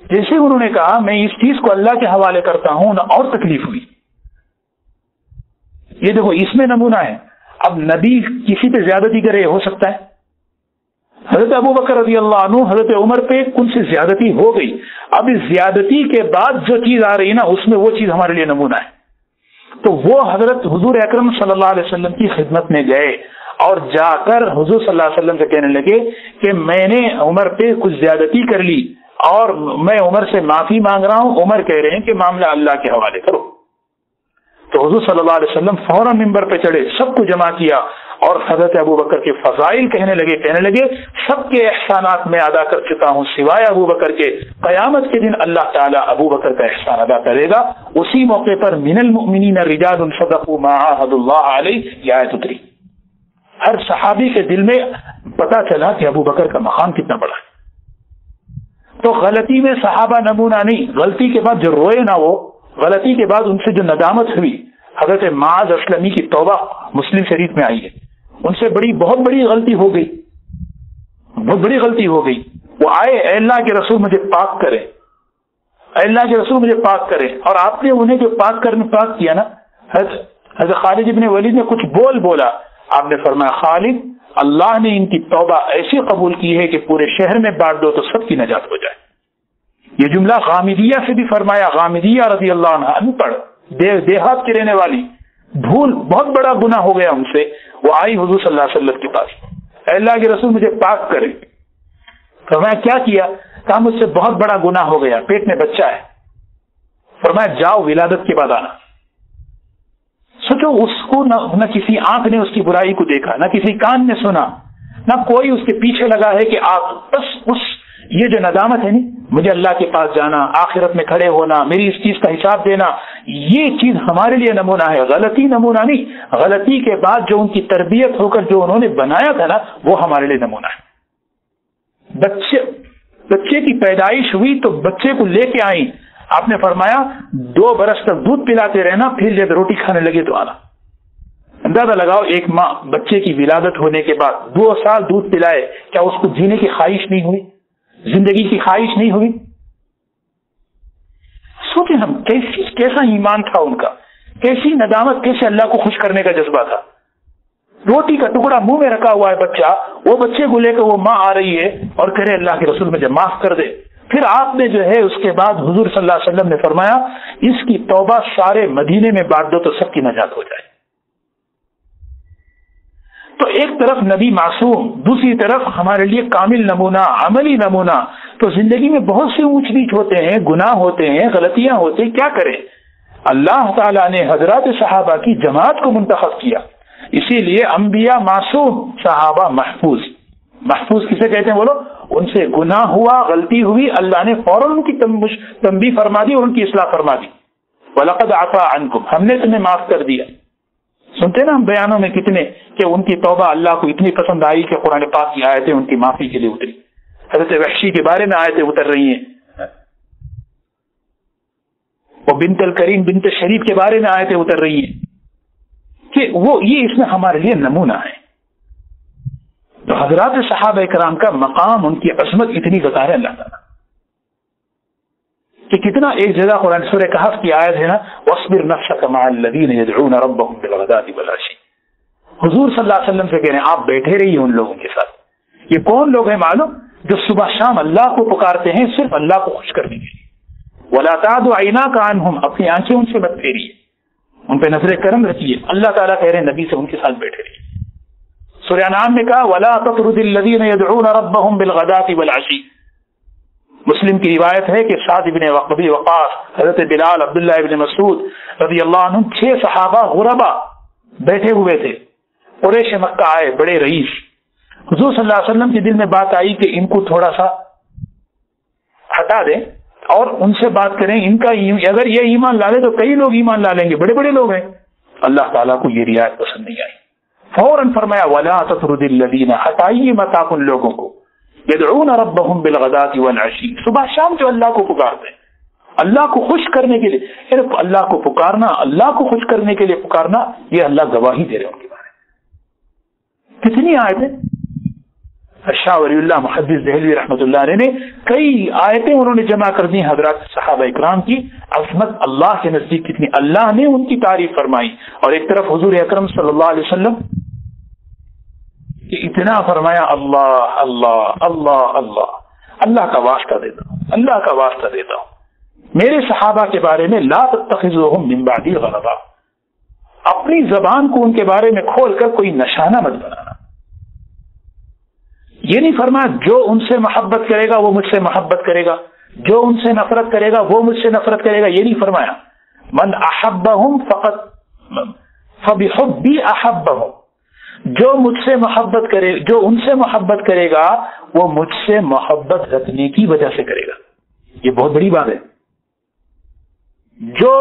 جیسے انہوں نے کہا میں اس چیز کو اللہ کے حوالے کرتا ہوں، نہ اور تکلیف ہوئی. یہ دیکھو اس میں نمونہ ہے. اب نبی کسی پہ زیادتی کرے ہو سکتا ہے؟ حضرت ابو بکر رضی اللہ عنہ حضرت عمر پہ ان سے زیادتی ہو گئی. اب اس زیادتی کے بعد جو چیز آ رہی ہے نا، اس میں وہ چیز ہمارے لیے نمونہ ہے. تو وہ حضرت حضور اکرم صلی اللہ علیہ وسلم کی خدمت میں گئے اور جا کر حضور صلی اللہ علیہ وسلم سے کہنے لگے کہ میں نے عمر پہ کچھ زیادتی کر لی اور میں عمر سے معافی مانگ رہا ہوں. عمر کہہ رہے ہیں کہ معاملہ اللہ کے حوالے کرو. تو حضور صلی اللہ علیہ وسلم فوراً ممبر پہ چڑھے، سب کو جمع کیا اور حضرت ابو بکر کے فضائل کہنے لگے سب کے احسانات میں ادا کر چکا ہوں سوائے ابو بکر کے، قیامت کے دن اللہ تعالیٰ ابو بکر کا احسان ادا کرے گا۔ اسی موقع پر من المؤمنین رجال صدقوا ما عاهدوا اللہ علیہ یہ آیت اتری۔ ہر صحابی کے دل میں پتا چلا کہ ابو بکر کا مقام کتنا بڑا ہے۔ تو غلطی میں صحابہ نمونہ نہیں، غلطی کے بعد جو روئے نہ، وہ غلطی کے بعد ان سے جو ندامت ہوئی، حضرت معاذ اسلمی کی توبہ مسلم شریف میں آئی ہے، ان سے بہت بڑی غلطی ہو گئی، بہت بڑی غلطی ہو گئی۔ وہ آئے، اے اللہ کے رسول مجھے پاک کرے، اے اللہ کے رسول مجھے پاک کرے، اور آپ نے انہیں جو پاک کیا نا، حضرت خالد ابن ولید نے کچھ بولا، آپ نے فرمایا خالد اللہ نے ان کی توبہ ایسی قبول کی ہے کہ پورے شہر میں بانٹ دو تو سب کی نجات ہو جائے۔ یہ جملہ غامدیہ سے بھی فرمایا، غامدیہ رضی اللہ عنہ انپڑھ دیہات کی رہنے والی، بھول بہت بڑا گناہ ہو گیا ان سے، وہ آئی حضور صلی اللہ علیہ وسلم کے پاس، اے اللہ کے رسول مجھے پاک کرے۔ فرمایا کیا کیا؟ کہا مجھ سے بہت بڑا گناہ ہو گیا، پیٹ میں بچہ ہے۔ فرمایا جاؤ ولادت کے بعد آنا۔ سوچو، اس کو نہ کسی آنکھ نے اس کی برائی کو دیکھا، نہ کسی کان نے سنا، نہ کوئی اس کے پیچھے لگا ہے کہ آپ بس یہ جو ندامت ہے نہیں، مجھے اللہ کے پاس جانا، آخرت میں کھڑے ہونا، میری اس چیز کا حساب دینا، یہ چیز ہمارے لیے نمونہ ہے، غلطی نمونہ نہیں، غلطی کے بعد جو ان کی تربیت ہو کر جو انہوں نے بنایا تھا نا، وہ ہمارے لیے نمونہ ہے۔ بچے کی پیدائش ہوئی تو بچے کو لے کے آئیں، آپ نے فرمایا 2 برس تک دودھ پلاتے رہنا، پھر جب روٹی کھانے لگے تو آنا۔ اندازہ لگاؤ، ایک ماں بچے کی ولادت ہونے کے بعد 2 سال دودھ پلائے، کیا اس کو جینے کی خواہش نہیں ہوئی؟ زندگی کی خواہش نہیں ہوئی؟ سوچیں ہم کیسا ایمان تھا ان کا، کیسی ندامت، کیسے اللہ کو خوش کرنے کا جذبہ تھا۔ روٹی کا ٹکڑا منہ میں رکھا ہوا ہے بچہ، وہ بچے کو لے کر وہ ماں آ رہی ہے اور کہہ رہے اللہ کے رسول مجھے معاف کر دے۔ پھر آپ نے جو ہے اس کے بعد حضور صلی اللہ علیہ وسلم نے فرمایا اس کی توبہ سارے مدینے میں بانٹ دو تو سب کی نجات ہو جائے۔ تو ایک طرف نبی معصوم، دوسری طرف ہمارے لیے کامل نمونہ، عملی نمونہ۔ تو زندگی میں بہت سے اونچ نیچ ہوتے ہیں، گناہ ہوتے ہیں، غلطیاں ہوتے ہیں، کیا کریں؟ اللہ تعالیٰ نے حضرات صحابہ کی جماعت کو منتخب کیا، اسی لیے انبیاء معصوم، صحابہ محفوظ۔ محفوظ کسے کہتے ہیں بولو؟ ان سے گناہ ہوا، غلطی ہوئی، اللہ نے فوراً ان کی تنبیہ فرما دی اور ان کی اصلاح فرما دی۔ وَلَقَدْ عَفَا عَنْكُمْ، ہم نے تمہیں معاف کر دیا۔ سنتے نا ہم بیانوں میں کتنے کہ ان کی توبہ اللہ کو اتنی پسند آئی کہ قرآن پاک کی آیتیں ان کی معافی کے لیے اتری۔ حضرت وحشی کے بارے میں آیتیں اتر رہی ہیں، وہ بنت الکریم بنت شریف کے بارے میں آیتیں اتر رہی ہیں کہ وہ یہ اس میں ہمارے لیے نمونہ ہے۔ تو حضرات صحابہ کرام کا مقام، ان کی عظمت اتنی بتا ہے اللہ تعالیٰ کہ کتنا ایک جگہ قرآن سورہ کہف کی آیت ہے نا، وَاصْبِرْ نَفْسَكَ مَعَ الَّذِينَ يَدْعُونَ رَبَّهُمْ بِالْغَدَاةِ وَالْعَشِيِّ۔ حضور صلی اللہ علیہ وسلم سے کہہ رہے ہیں آپ بیٹھے رہیے ان لوگوں کے ساتھ۔ یہ کون لوگ ہیں معلوم؟ جو صبح شام اللہ کو پکارتے ہیں صرف اللہ کو خوش کرنے کے لیے۔ وَلَا تَعْدُ عَيْنَاكَ عَنْهُمْ، اپنی آنکھیں ان سے مت پھیریے، ان پہ نظر کرم رکھیے۔ اللہ تعالیٰ کہہ رہے ہیں نبی سے ان کے ساتھ بیٹھے رہیے۔ سورہ انعام میں کہا وَلَا تَطْرُدِ الَّذِينَ يَدْعُونَ رَبَّهُمْ بِالْغَدَاةِ وَالْعَشِيِّ۔ مسلم کی روایت ہے کہ سعد بن ابی وقاص، حضرت بلال، عبداللہ ابن مسعود رضی اللہ عنہ، 6 صحابہ غربا بیٹھے ہوئے تھے، قریش مکہ آئے، بڑے رئیس۔ حضور صلی اللہ علیہ وسلم کے دل میں بات آئی کہ ان کو تھوڑا سا ہٹا دیں اور ان سے بات کریں، ان کا اگر یہ ایمان لا لے تو کئی لوگ ایمان لا لیں گے، بڑے بڑے لوگ ہیں۔ اللہ تعالیٰ کو یہ رعایت پسند نہیں آئی، فوراً فرمایا وَلَا تَطْرُدِ الَّذِينَ، ہٹائیے مت آپ ان لوگوں کو، يدعون ربهم بالغداة والعشي، صبح شام جو اللہ کو پکارتے ہیں، اللہ کو خوش کرنے کے لیے۔ صرف اللہ کو پکارنا، اللہ کو خوش کرنے کے لیے پکارنا، یہ اللہ گواہی دے رہے ہیں ان کے بارے میں۔ کتنی آیتیں شاہ ولی اللہ محدث دہلوی رحمۃ اللہ علیہ نے کئی آیتیں انہوں نے جمع کر دی حضرات صحابہ اکرام کی عظمت اللہ کے نزدیک کتنی، اللہ نے ان کی تعریف فرمائی۔ اور ایک طرف حضور اکرم صلی اللہ علیہ وسلم کہ اتنا فرمایا اللہ اللہ اللہ اللہ، اللہ کا واسطہ دیتا ہوں، اللہ کا واسطہ دیتا ہوں میرے صحابہ کے بارے میں، لا تتخذوهم من بعدی غرضا، اپنی زبان کو ان کے بارے میں کھول کر کوئی نشانہ مت بنانا۔ یہ نہیں فرمایا جو ان سے محبت کرے گا وہ مجھ سے محبت کرے گا، جو ان سے نفرت کرے گا وہ مجھ سے نفرت کرے گا، یہ نہیں فرمایا۔ من احبهم فقط فبحبی احبهم، جو مجھ سے محبت کرے، جو ان سے محبت کرے گا وہ مجھ سے محبت رکھنے کی وجہ سے کرے گا. یہ بہت بڑی بات ہے. جو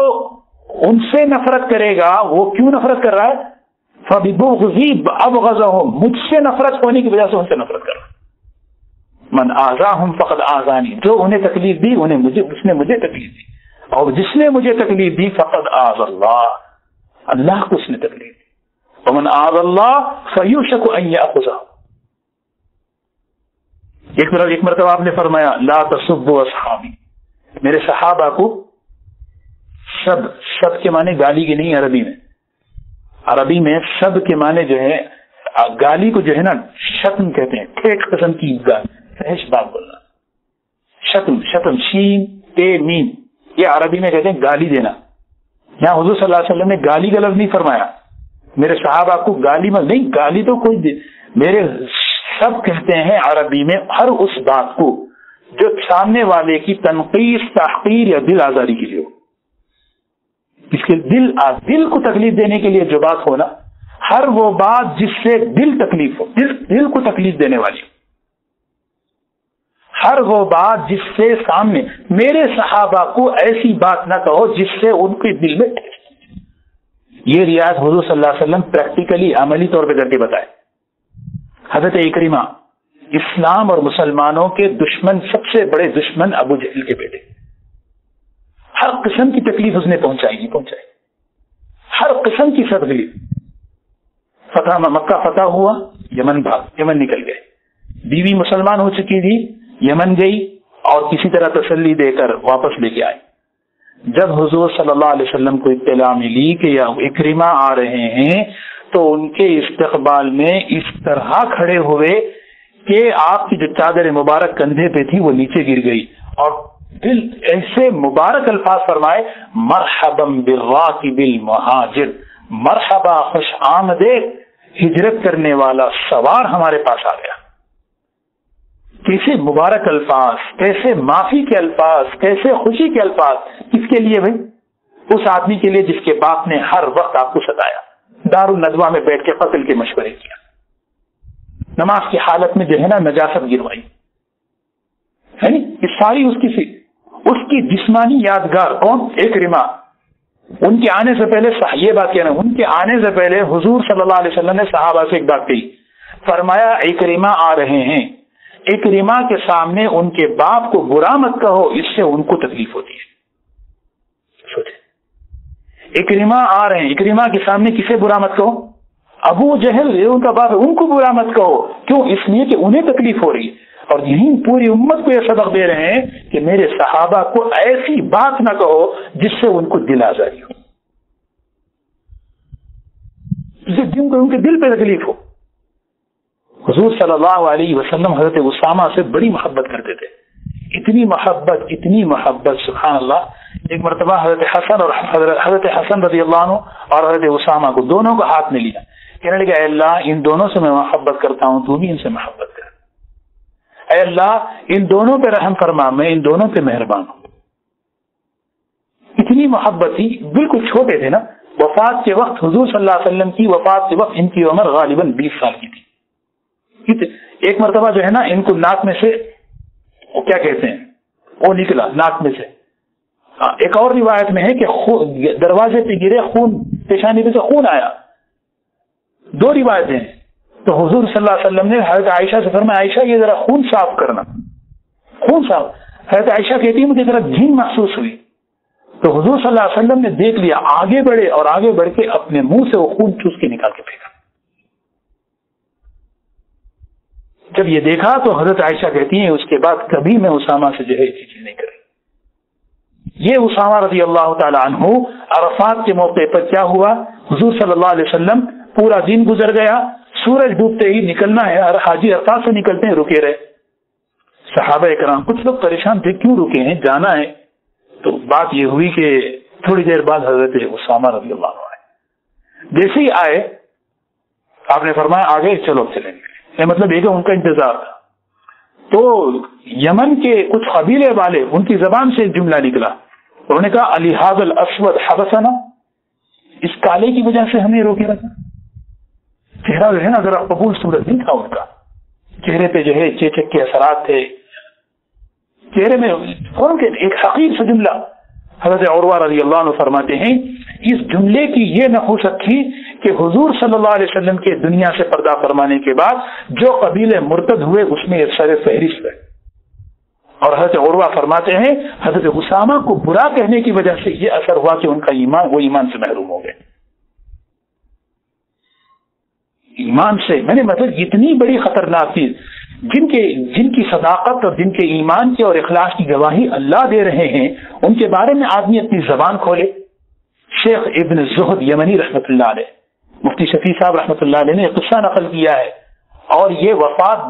ان سے نفرت کرے گا وہ کیوں نفرت کر رہا ہے؟ فَبِبُغْضِي أَبْغَضَهُمْ، مجھ سے نفرت ہونے کی وجہ سے ان سے نفرت کر رہا ہے. من آذاہم فقد آذانی، جو انہیں تکلیف دی اس نے مجھے تکلیف دی، اور جس نے مجھے تکلیف دی فقد آذ اللہ، اللہ کو اس نے تکلیف دی. ومن آذ اللہ فیوشک ان یأخذہ. ایک مرتبہ آپ نے فرمایا لا تسبوا اصحابی، میرے صحابہ کو، سب کے معنی گالی کے نہیں، عربی میں سب کے معنی جو ہے گالی کو جو ہے نا شتم کہتے ہیں، ٹھیک قسم کی فحش بات بولنا. شتم شین تے میم، یہ عربی میں کہتے ہیں گالی دینا. یہاں حضور صلی اللہ علیہ وسلم نے گالی کا لفظ نہیں فرمایا، میرے صحابہ کو گالی مت نہیں، گالی تو کوئی میرے سب کہتے ہیں عربی میں ہر اس بات کو جو سامنے والے کی تنقیص، تحقیر یا دل آزاری کے لیے ہو. اس کے دل کو تکلیف دینے کے لیے جو بات ہو نا، ہر وہ بات جس سے دل تکلیف ہو، دل کو تکلیف دینے والی ہو، ہر وہ بات جس سے سامنے میرے صحابہ کو ایسی بات نہ کہو جس سے ان کے دل میں ٹھیک. یہ رعایت حضور صلی اللہ علیہ وسلم پریکٹیکلی عملی طور پہ کر کے بتائے. حضرت اکرمہ اسلام اور مسلمانوں کے دشمن، سب سے بڑے دشمن ابو جہل کے بیٹے، ہر قسم کی تکلیف اس نے پہنچائی، ہر قسم کی تکلیف. مکہ فتح ہوا، یمن نکل گئے، بیوی مسلمان ہو چکی تھی، یمن گئی اور کسی طرح تسلی دے کر واپس لے کے آئی. جب حضور صلی اللہ علیہ وسلم کو اطلاع ملی کہ اکرمہ آ رہے ہیں تو ان کے استقبال میں اس طرح کھڑے ہوئے کہ آپ کی جو چادر مبارک کندھے پہ تھی وہ نیچے گر گئی، اور دل ایسے مبارک الفاظ فرمائے مرحبا بالراکب المہاجر، مرحبا خوش آمدید ہجرت کرنے والا سوار ہمارے پاس آ گیا. کیسے مبارک الفاظ، کیسے معافی کے الفاظ، کیسے خوشی کے الفاظ. کس کے لیے بھائی؟ اس آدمی کے لیے جس کے باپ نے ہر وقت آپ کو ستایا، دار الندوہ میں بیٹھ کے قتل کے مشورے کیا، نماز کی حالت میں جو ہے نا نجاست گروائی، ہے نا. یہ ساری اس کی جسمانی یادگار. کون؟ اکرمہ. ان کے آنے سے پہلے یہ بات کہنا، ان کے آنے سے پہلے حضور صلی اللہ علیہ وسلم نے صحابہ سے ایک بات کہی، فرمایا اکرمہ آ رہے ہیں، اکرمہ کے سامنے ان کے باپ کو برا مت کہو، اس سے ان کو تکلیف ہوتی ہے. سوچے، اکرمہ آ رہے ہیں، اکرمہ کے سامنے کسے برا مت کہو؟ ابو جہل ان کا باپ ہے، ان کو برا مت کہو. کیوں؟ اس لیے کہ انہیں تکلیف ہو رہی ہے. اور یہی پوری امت کو یہ سبق دے رہے ہیں کہ میرے صحابہ کو ایسی بات نہ کہو جس سے ان کو دل آزاری ہو، ان کے دل پہ تکلیف ہو. حضور صلی اللہ علیہ وسلم حضرت اسامہ سے بڑی محبت کرتے تھے، اتنی محبت سبحان اللہ. ایک مرتبہ حضرت حسن رضی اللہ عنہ اور حضرت اسامہ کو دونوں کو ہاتھ میں لیا، کہنے لگا اے اللہ ان دونوں سے میں محبت کرتا ہوں، تو بھی ان سے محبت کر. اے اللہ ان دونوں پہ رحم فرما، میں ان دونوں پہ مہربان ہوں. اتنی محبت تھی. بالکل چھوٹے تھے نا، وفات کے وقت حضور صلی اللہ علیہ وسلم کی وفات کے وقت ان کی عمر غالباً 20 سال کی تھی. ایک مرتبہ جو ہے نا ان کو ناک میں سے وہ کیا کہتے ہیں وہ نکلا ناک میں سے. ایک اور روایت میں ہے کہ دروازے پہ گرے، خون پیشانی پہ سے خون آیا. 2 روایتیں ہیں. تو حضور صلی اللہ علیہ وسلم نے حضرت عائشہ سے فرمایا عائشہ یہ ذرا خون صاف کرنا، خون صاف. حضرت عائشہ کہتی ہے مجھے ذرا گھن محسوس ہوئی. تو حضور صلی اللہ علیہ وسلم نے دیکھ لیا، آگے بڑھے اور آگے بڑھ کے اپنے منہ سے وہ خون چوس کے نکال کے پھینکا. جب یہ دیکھا تو حضرت عائشہ کہتی ہیں اس کے بعد کبھی میں اسامہ سے جو ہے یہ چیز نہیں کری. یہ اسامہ رضی اللہ تعالی عنہ عرفات کے موقع پر کیا ہوا، حضور صلی اللہ علیہ وسلم پورا دن گزر گیا، سورج ڈوبتے ہی نکلنا ہے، حاجی عرفات سے نکلتے ہیں، رکے رہے. صحابہ کرام کچھ لوگ پریشان تھے کیوں رکے ہیں، جانا ہے. تو بات یہ ہوئی کہ تھوڑی دیر بعد حضرت اسامہ رضی اللہ عنہ آئے. جیسے ہی آئے آپ نے فرمایا آگے چلو چلیں گے. مطلب یہ کہ ان کا انتظار تھا. تو یمن کے کچھ قبیلے والے ان کی زبان سے ایک جملہ نکلا، انہوں نے کہا الہذا الاسود حبسنا، اس کالے کی وجہ سے ہمیں روکے رکھا. چہرہ جو ہے نا ذرا قبول صورت نہیں تھا ان کا، چہرے پہ جو ہے چیچک کے اثرات تھے، چہرے میں کون کے ایک حقیر سے جملہ حضرت عروہ رضی اللہ عنہ فرماتے ہیں اس جملے کی یہ نحوست تھی کہ حضور صلی اللہ علیہ وسلم کے دنیا سے پردہ فرمانے کے بعد جو قبیلے مرتد ہوئے اس میں یہ سر فہرست ہے. اور حضرت عروہ فرماتے ہیں حضرت اسامہ کو برا کہنے کی وجہ سے یہ اثر ہوا کہ ان کا ایمان وہ ایمان سے محروم ہو گئے. ایمان سے میں نے مطلب اتنی بڑی خطرناک چیز جن کی صداقت اور جن کے ایمان کے اور اخلاص کی گواہی اللہ دے رہے ہیں ان کے بارے میں آدمی اپنی زبان کھولے. شیخ ابن زہد یمنی رحمۃ اللہ علیہ، مفتی شفیع صاحب رحمۃ اللہ علیہ نے قصہ نقل کیا ہے اور یہ وفات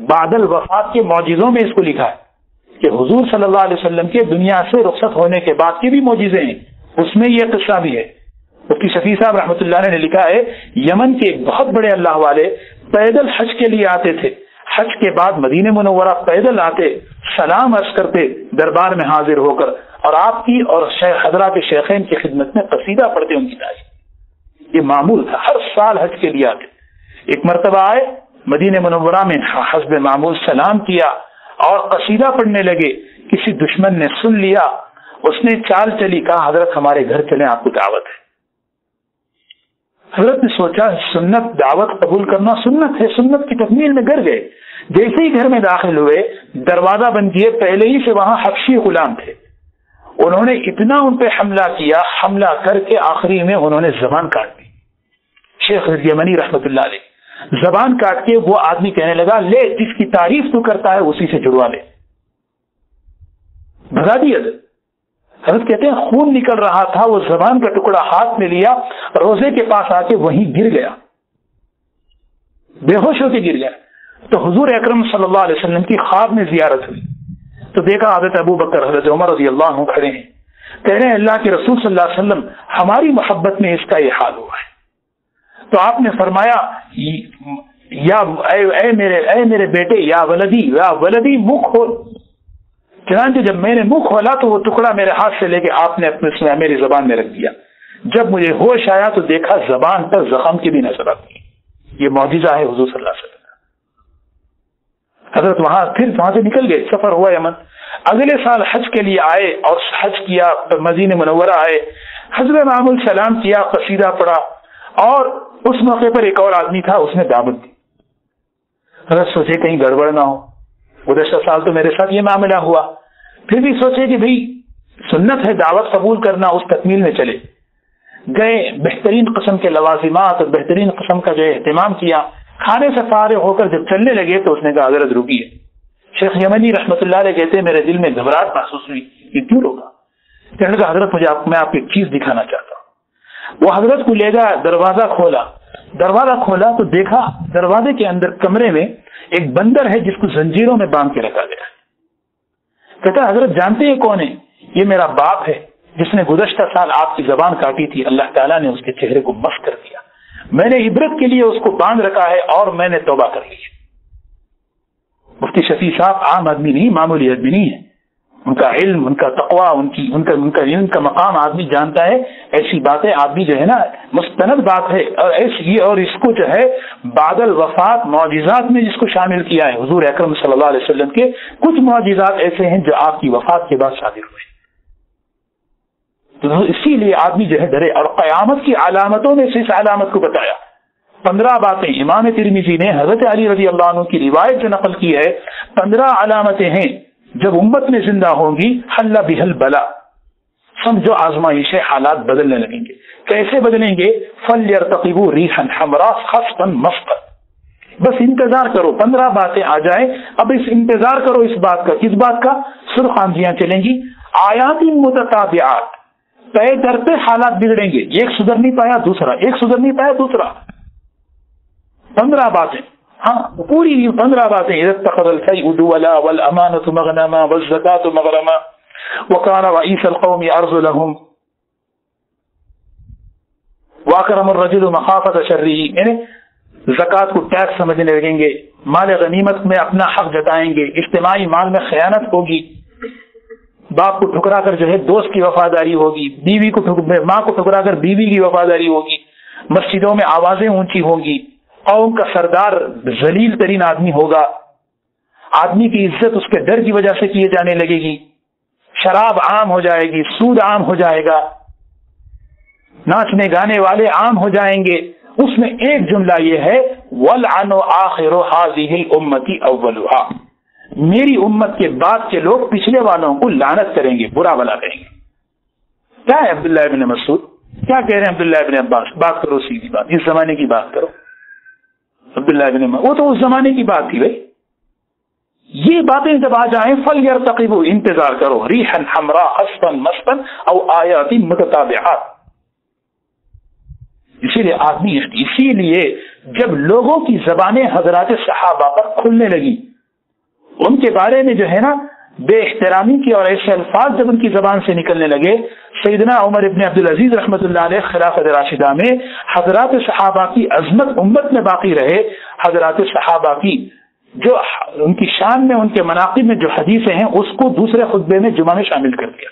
بعد الوفات کے معجزوں میں اس کو لکھا ہے کہ حضور صلی اللہ علیہ وسلم کے دنیا سے رخصت ہونے کے بعد کے بھی معجزے ہیں، اس میں یہ قصہ بھی ہے. مفتی شفیع صاحب رحمۃ اللہ علیہ نے لکھا ہے یمن کے ایک بہت بڑے اللہ والے پیدل حج کے لیے آتے تھے، حج کے بعد مدینہ منورہ پیدل آتے، سلام عرض کرتے دربار میں حاضر ہو کر اور آپ کی اور شیخ حضرات شیخین کی خدمت میں قصیدہ پڑھتے ان کی تعریف. یہ معمول تھا، ہر سال حج کے لیے آتے. ایک مرتبہ آئے مدینہ منورہ میں حسب معمول سلام کیا اور قصیدہ پڑھنے لگے. کسی دشمن نے سن لیا، اس نے چال چلی، کہا حضرت ہمارے گھر چلیں آپ کو دعوت ہے. حضرت نے سوچا سنت دعوت قبول کرنا سنت ہے، سنت کی تکمیل میں گر گئے. جیسے ہی گھر میں داخل ہوئے دروازہ بند کیے، پہلے ہی سے وہاں حبشی غلام تھے. انہوں نے اتنا ان پہ حملہ کیا، حملہ کر کے آخری میں انہوں نے زبان کاٹ دی. شیخ یمنی رحمۃ اللہ علیہ زبان کاٹ کے وہ آدمی کہنے لگا لے جس کی تعریف تو کرتا ہے اسی سے جڑوا لے. بھگا دی حضرت. حضرت کہتے ہیں خون نکل رہا تھا، وہ زبان کا ٹکڑا ہاتھ میں لیا، روزے کے پاس آ کے وہیں گر گیا، بے ہوش ہو کے گر گیا. تو حضور اکرم صلی اللہ علیہ وسلم کی خواب میں زیارت ہوئی تو دیکھا حضرت ابو بکر حضرت عمر رضی اللہ عنہ کھڑے ہیں، کہہ رہے ہیں اللہ کے رسول صلی اللہ علیہ وسلم ہماری محبت میں اس کا یہ حال ہوا ہے. تو آپ نے فرمایا یا اے میرے بیٹے یا ولدی منہ کھول. چنانچہ جب میں نے منہ کھولا تو وہ ٹکڑا میرے ہاتھ سے لے کے آپ نے اپنے میری زبان میں رکھ دیا. جب مجھے ہوش آیا تو دیکھا زبان پر زخم کی بھی نظر آتی. یہ معجزہ ہے حضور صلی اللہ علیہ وسلم. حضرت وہاں سے نکل گئے، سفر ہوا یمن. اگلے سال حج کے لیے آئے اور حج کیا، مدینہ منورہ آئے، حضرت معمول سلام کیا، قصیدہ پڑھا اور اس موقع پر ایک اور آدمی تھا، اس نے دعوت دی. حضرت سوچے کہیں گڑبڑ نہ ہو، گزشتہ سال تو میرے ساتھ یہ معاملہ ہوا. پھر بھی سوچے کہ بھئی سنت ہے دعوت قبول کرنا، اس تکمیل میں چلے گئے. بہترین قسم کے لوازمات اور بہترین قسم کا جو اہتمام کیا. کھانے سے فارغ ہو کر جب چلنے لگے تو اس نے کہا حضرت رکیے. شیخ یمنی رحمۃ اللہ علیہ کہتے ہیں میرے دل میں گھبراہٹ محسوس ہوئی، یہ کیوں روکا؟ کہنے لگا حضرت میں آپ کو ایک چیز دکھانا چاہتا ہوں. وہ حضرت کو لے گا، دروازہ کھولا تو دیکھا دروازے کے اندر کمرے میں ایک بندر ہے جس کو زنجیروں میں باندھ کے رکھا گیا. کہتا حضرت جانتے ہیں کون ہے؟ یہ میرا باپ ہے جس نے گزشتہ سال آپ کی زبان کاٹی تھی. اللہ تعالیٰ نے اس کے چہرے کو مسخ کر دیا، میں نے عبرت کے لیے اس کو باندھ رکھا ہے اور میں نے توبہ کر لی. مفتی شفیع صاحب عام آدمی نہیں، معمولی آدمی نہیں ہے. ان کا علم، ان کا تقوی، ان کا علم کا مقام آدمی جانتا ہے. ایسی باتیں آدمی جو ہے نا مستند بات ہے، اور اس کو جو ہے بعد الوفات معجزات میں جس کو شامل کیا ہے. حضور اکرم صلی اللہ علیہ وسلم کے کچھ معجزات ایسے ہیں جو آپ کی وفات کے بعد صادر ہوئے. تو اسی لیے آدمی جو ہے ڈرے. اور قیامت کی علامتوں میں سے اس علامت کو بتایا 15 باتیں. امام ترمذی نے حضرت علی رضی اللہ عنہ کی روایت جو نقل کی ہے، 15 علامتیں ہیں جب امت میں زندہ ہوں گی. حل بہل بلا، سمجھو آزمائش حالات بدلنے لگیں گے. کیسے بدلیں گے؟ فلیرتقبوا ریحا حمراء خصفا مسقا. بس انتظار کرو 15 باتیں آ جائیں. اب انتظار کرو اس بات کا. کس بات کا؟ سرخ آندھیاں چلیں گی. آیات متتابعات، پے در پہ حالات بگڑیں گے. ایک سدھر نہیں پایا دوسرا، ایک سدھر نہیں پایا دوسرا. 15 باتیں، ہاں پوری 15 باتیں. اذا اتخذ الفيء دولا والامانة مغنما والزكاة مغرما وكان رئيس القوم ارذلهم واكرم الرجل مخافة شره. یعنی زکات کو ٹیکس سمجھنے لگیں گے، مال غنیمت میں اپنا حق جتائیں گے، اجتماعی مال میں خیانت ہوگی، باپ کو ٹھکرا کر جو ہے دوست کی وفاداری ہوگی، ماں کو ٹھکرا کر بیوی کی وفاداری ہوگی، مسجدوں میں آوازیں اونچی ہوں گی، قوم کا سردار ذلیل ترین آدمی ہوگا، آدمی کی عزت اس کے ڈر کی وجہ سے کیے جانے لگے گی، شراب عام ہو جائے گی، سود عام ہو جائے گا، ناچنے گانے والے عام ہو جائیں گے۔ اس میں ایک جملہ یہ ہے وَلْعَنُ آخِرُ هَذِهِ الْأُمَّةِ أَوَّلُهَا، میری امت کے بعد کے لوگ پچھلے والوں کو لعنت کریں گے، برا بلا کہیں گے۔ کیا ہے عبداللہ ابن مسعود، کیا کہہ رہے ہیں عبداللہ ابن عباس؟ بات کرو سیدھی بات، اس زمانے کی بات کرو۔ عبداللہ ابن مسعود وہ تو اس زمانے کی بات تھی بھائی، یہ باتیں جب آ جائیں فَلْيَرْتَقِبُوا، انتظار کرو، رِيحًا حَمْرَاءَ قَصْفًا مَسْفًا أَوْ آيَاتٍ مُتَتَابِعَاتٍ۔ اسی لیے جب لوگوں کی زبانیں حضرات صحابہ پر کھلنے لگی، ان کے بارے میں جو ہے نا بے احترامی کی اور ایسے الفاظ جب ان کی زبان سے نکلنے لگے، سیدنا عمر ابن عبدالعزیز رحمۃ اللہ علیہ خلافت راشدہ میں حضرات صحابہ کی عظمت امت میں باقی رہے، حضرات صحابہ کی جو ان کی شان میں، ان کے مناقب میں جو حدیثیں ہیں، اس کو دوسرے خطبے میں جمعہ میں شامل کر دیا۔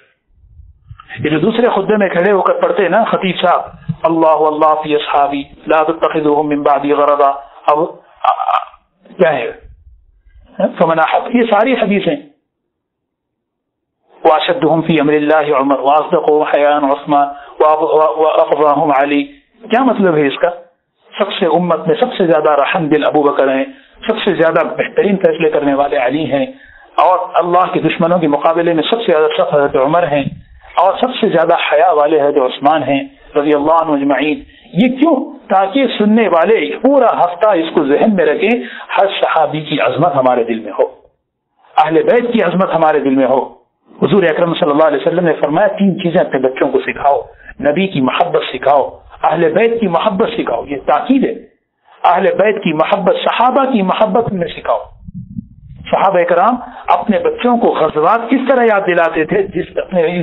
یہ جو دوسرے خطبے میں کھڑے ہو کر پڑھتے ہیں نا خطیب صاحب، اللہ اللہ فی اصحابی لا تتخذوهم من بعدی غرضا، اب کیا ہے فمن احب، یہ ساری حدیثیں، واشدهم فی امر اللہ عمر واصدقهم حیاء عثمان وافضاهم علی۔ کیا مطلب ہے اس کا؟ سب سے امت میں سب سے زیادہ رحم دل ابو بکر ہیں، سب سے زیادہ بہترین فیصلے کرنے والے علی ہیں، اور اللہ کے دشمنوں کے مقابلے میں سب سے زیادہ سخت حضرت عمر ہیں، اور سب سے زیادہ حیا والے حضرت عثمان ہیں رضی اللہ عنہ اجمعین۔ یہ کیوں؟ تاکہ سننے والے پورا ہفتہ اس کو ذہن میں رکھیں، ہر صحابی کی عظمت ہمارے دل میں ہو، اہل بیت کی عظمت ہمارے دل میں ہو۔ حضور اکرم صلی اللہ علیہ وسلم نے فرمایا 3 چیزیں اپنے بچوں کو سکھاؤ، نبی کی محبت سکھاؤ، اہل بیت کی محبت سکھاؤ، یہ تاکید ہے، اہل بیت کی محبت، صحابہ کی محبت میں سکھاؤ۔ صحابہ کرام اپنے بچوں کو غزوات کس طرح یاد دلاتے تھے؟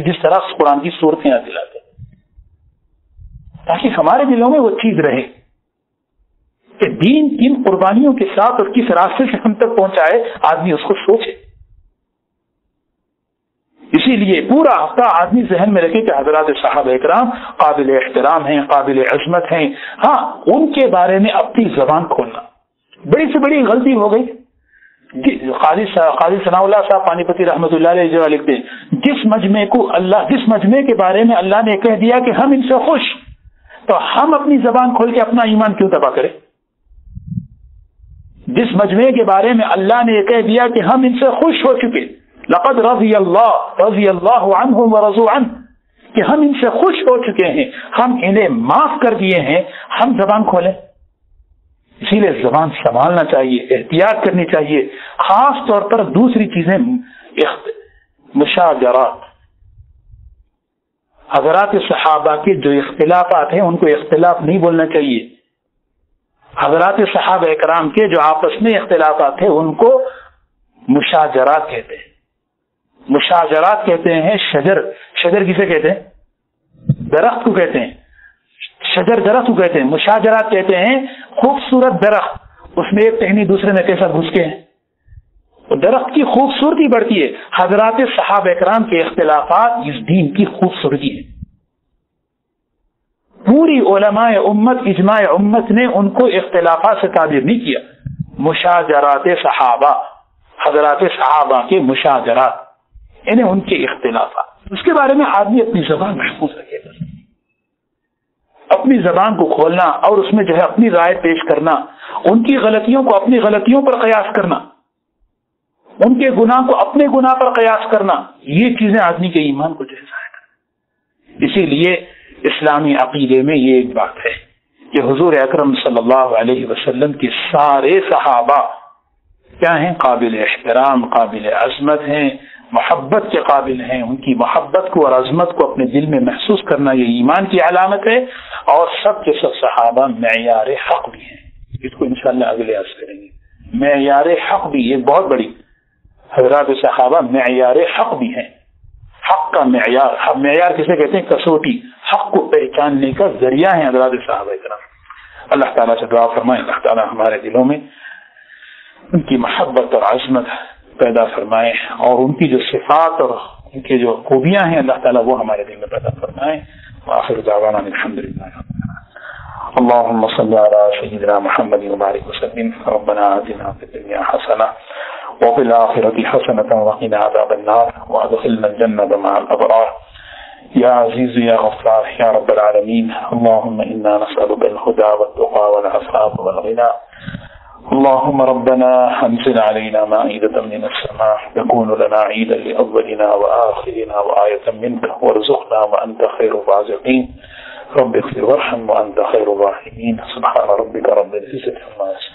جس طرح قرآن کی صورتیں یاد دلاتے، تاکہ ہمارے دلوں میں وہ چیز رہے کہ دین کن قربانیوں کے ساتھ اور کس راستے سے ہم تک پہنچائے، آدمی اس کو سوچے۔ اسی لیے پورا ہفتہ آدمی ذہن میں رکھے کہ حضرات صحابہ اکرام قابل احترام ہیں، قابل عظمت ہیں۔ ہاں، ان کے بارے میں اپنی زبان کھولنا بڑی سے بڑی غلطی ہو گئی۔ قاضی ثناء اللہ صاحب پانی پتی رحمۃ اللہ علیہ جو لکھتے ہیں، جس مجمع کے بارے میں اللہ نے کہہ دیا کہ ہم ان سے خوش، تو ہم اپنی زبان کھول کے اپنا ایمان کیوں تباہ کریں؟ جس مجمع کے بارے میں اللہ نے یہ کہہ دیا کہ ہم ان سے خوش ہو چکے، لقد رضی اللہ عنہم ورضوا عنہ، کہ ہم ان سے خوش ہو چکے ہیں، ہم انہیں معاف کر دیے ہیں، ہم زبان کھولیں؟ اسی لیے زبان سنبھالنا چاہیے، احتیاط کرنی چاہیے، خاص طور پر دوسری چیزیں مشاجرات۔ حضرات صحابہ کے جو اختلافات ہیں ان کو اختلاف نہیں بولنا چاہیے۔ حضرات صحابہ کرام کے جو آپس میں اختلافات ہیں ان کو مشاجرات کہتے ہیں۔ مشاجرات کہتے ہیں شجر کسے کہتے ہیں؟ درخت کو کہتے ہیں، شجر درخت کو کہتے ہیں۔ مشاجرات کہتے ہیں خوبصورت درخت، اس میں ایک ٹہنی دوسرے میں کیسا گھس کے ہیں، درخت کی خوبصورتی بڑھتی ہے۔ حضرات صحابہ کرام کے اختلافات اس دین کی خوبصورتی ہے۔ پوری علماء امت، اجماع امت نے ان کو اختلافات سے تعبیر نہیں کیا۔ مشاجرات صحابہ، حضرات صحابہ کے مشاجرات، یعنی ان کے اختلافات، اس کے بارے میں آدمی اپنی زبان محفوظ رکھے گا۔ اپنی زبان کو کھولنا اور اس میں جو ہے اپنی رائے پیش کرنا، ان کی غلطیوں کو اپنی غلطیوں پر قیاس کرنا، ان کے گناہ کو اپنے گناہ پر قیاس کرنا، یہ چیزیں آدمی کے ایمان کو جو ہے ضائع کریں۔ اسی لیے اسلامی عقیدے میں یہ ایک بات ہے کہ حضور اکرم صلی اللہ علیہ وسلم کے سارے صحابہ کیا ہیں؟ قابل احترام، قابل عظمت ہیں، محبت کے قابل ہیں۔ ان کی محبت کو اور عظمت کو اپنے دل میں محسوس کرنا یہ ایمان کی علامت ہے۔ اور سب کے سب صحابہ معیار حق بھی ہیں، اس کو انشاءاللہ اگلے عرض کریں گے۔ معیار حق بھی یہ بہت بڑی، حضرات صحابہ معیار حق بھی ہیں۔ حق کا معیار کسے کہتے ہیں؟ کسوٹی، حق کو پہچاننے کا ذریعہ ہیں حضرات صحابہ کرام۔ اللہ تعالیٰ سے دعا فرمائے اللہ تعالیٰ ہمارے دلوں میں ان کی محبت اور عظمت پیدا فرمائے، اور ان کی جو صفات اور ان کی جو خوبیاں ہیں اللہ تعالیٰ وہ ہمارے دل میں پیدا فرمائے۔ وآخر دعوانا الحمدللہ۔ اللهم صل على سيدنا محمد وبارك وسلم. ربنا آتنا في الدنيا حسنة وفي الآخرة حسنة وقنا عذاب النار وأدخلنا الجنة مع الأبرار يا عزيز يا غفار يا رب العالمين. اللهم إنا نسألك الهدى والتقى والعفاف والغنى. اللهم ربنا أنزل علينا مائدة من السماء تكون لنا عيدا لأولنا وآخرنا وآية منك وارزقنا وأنت خير الرازقين. رب اغفر وارحم وأنت خير الراحمين. سبحان ربك رب العزة عما يصفون.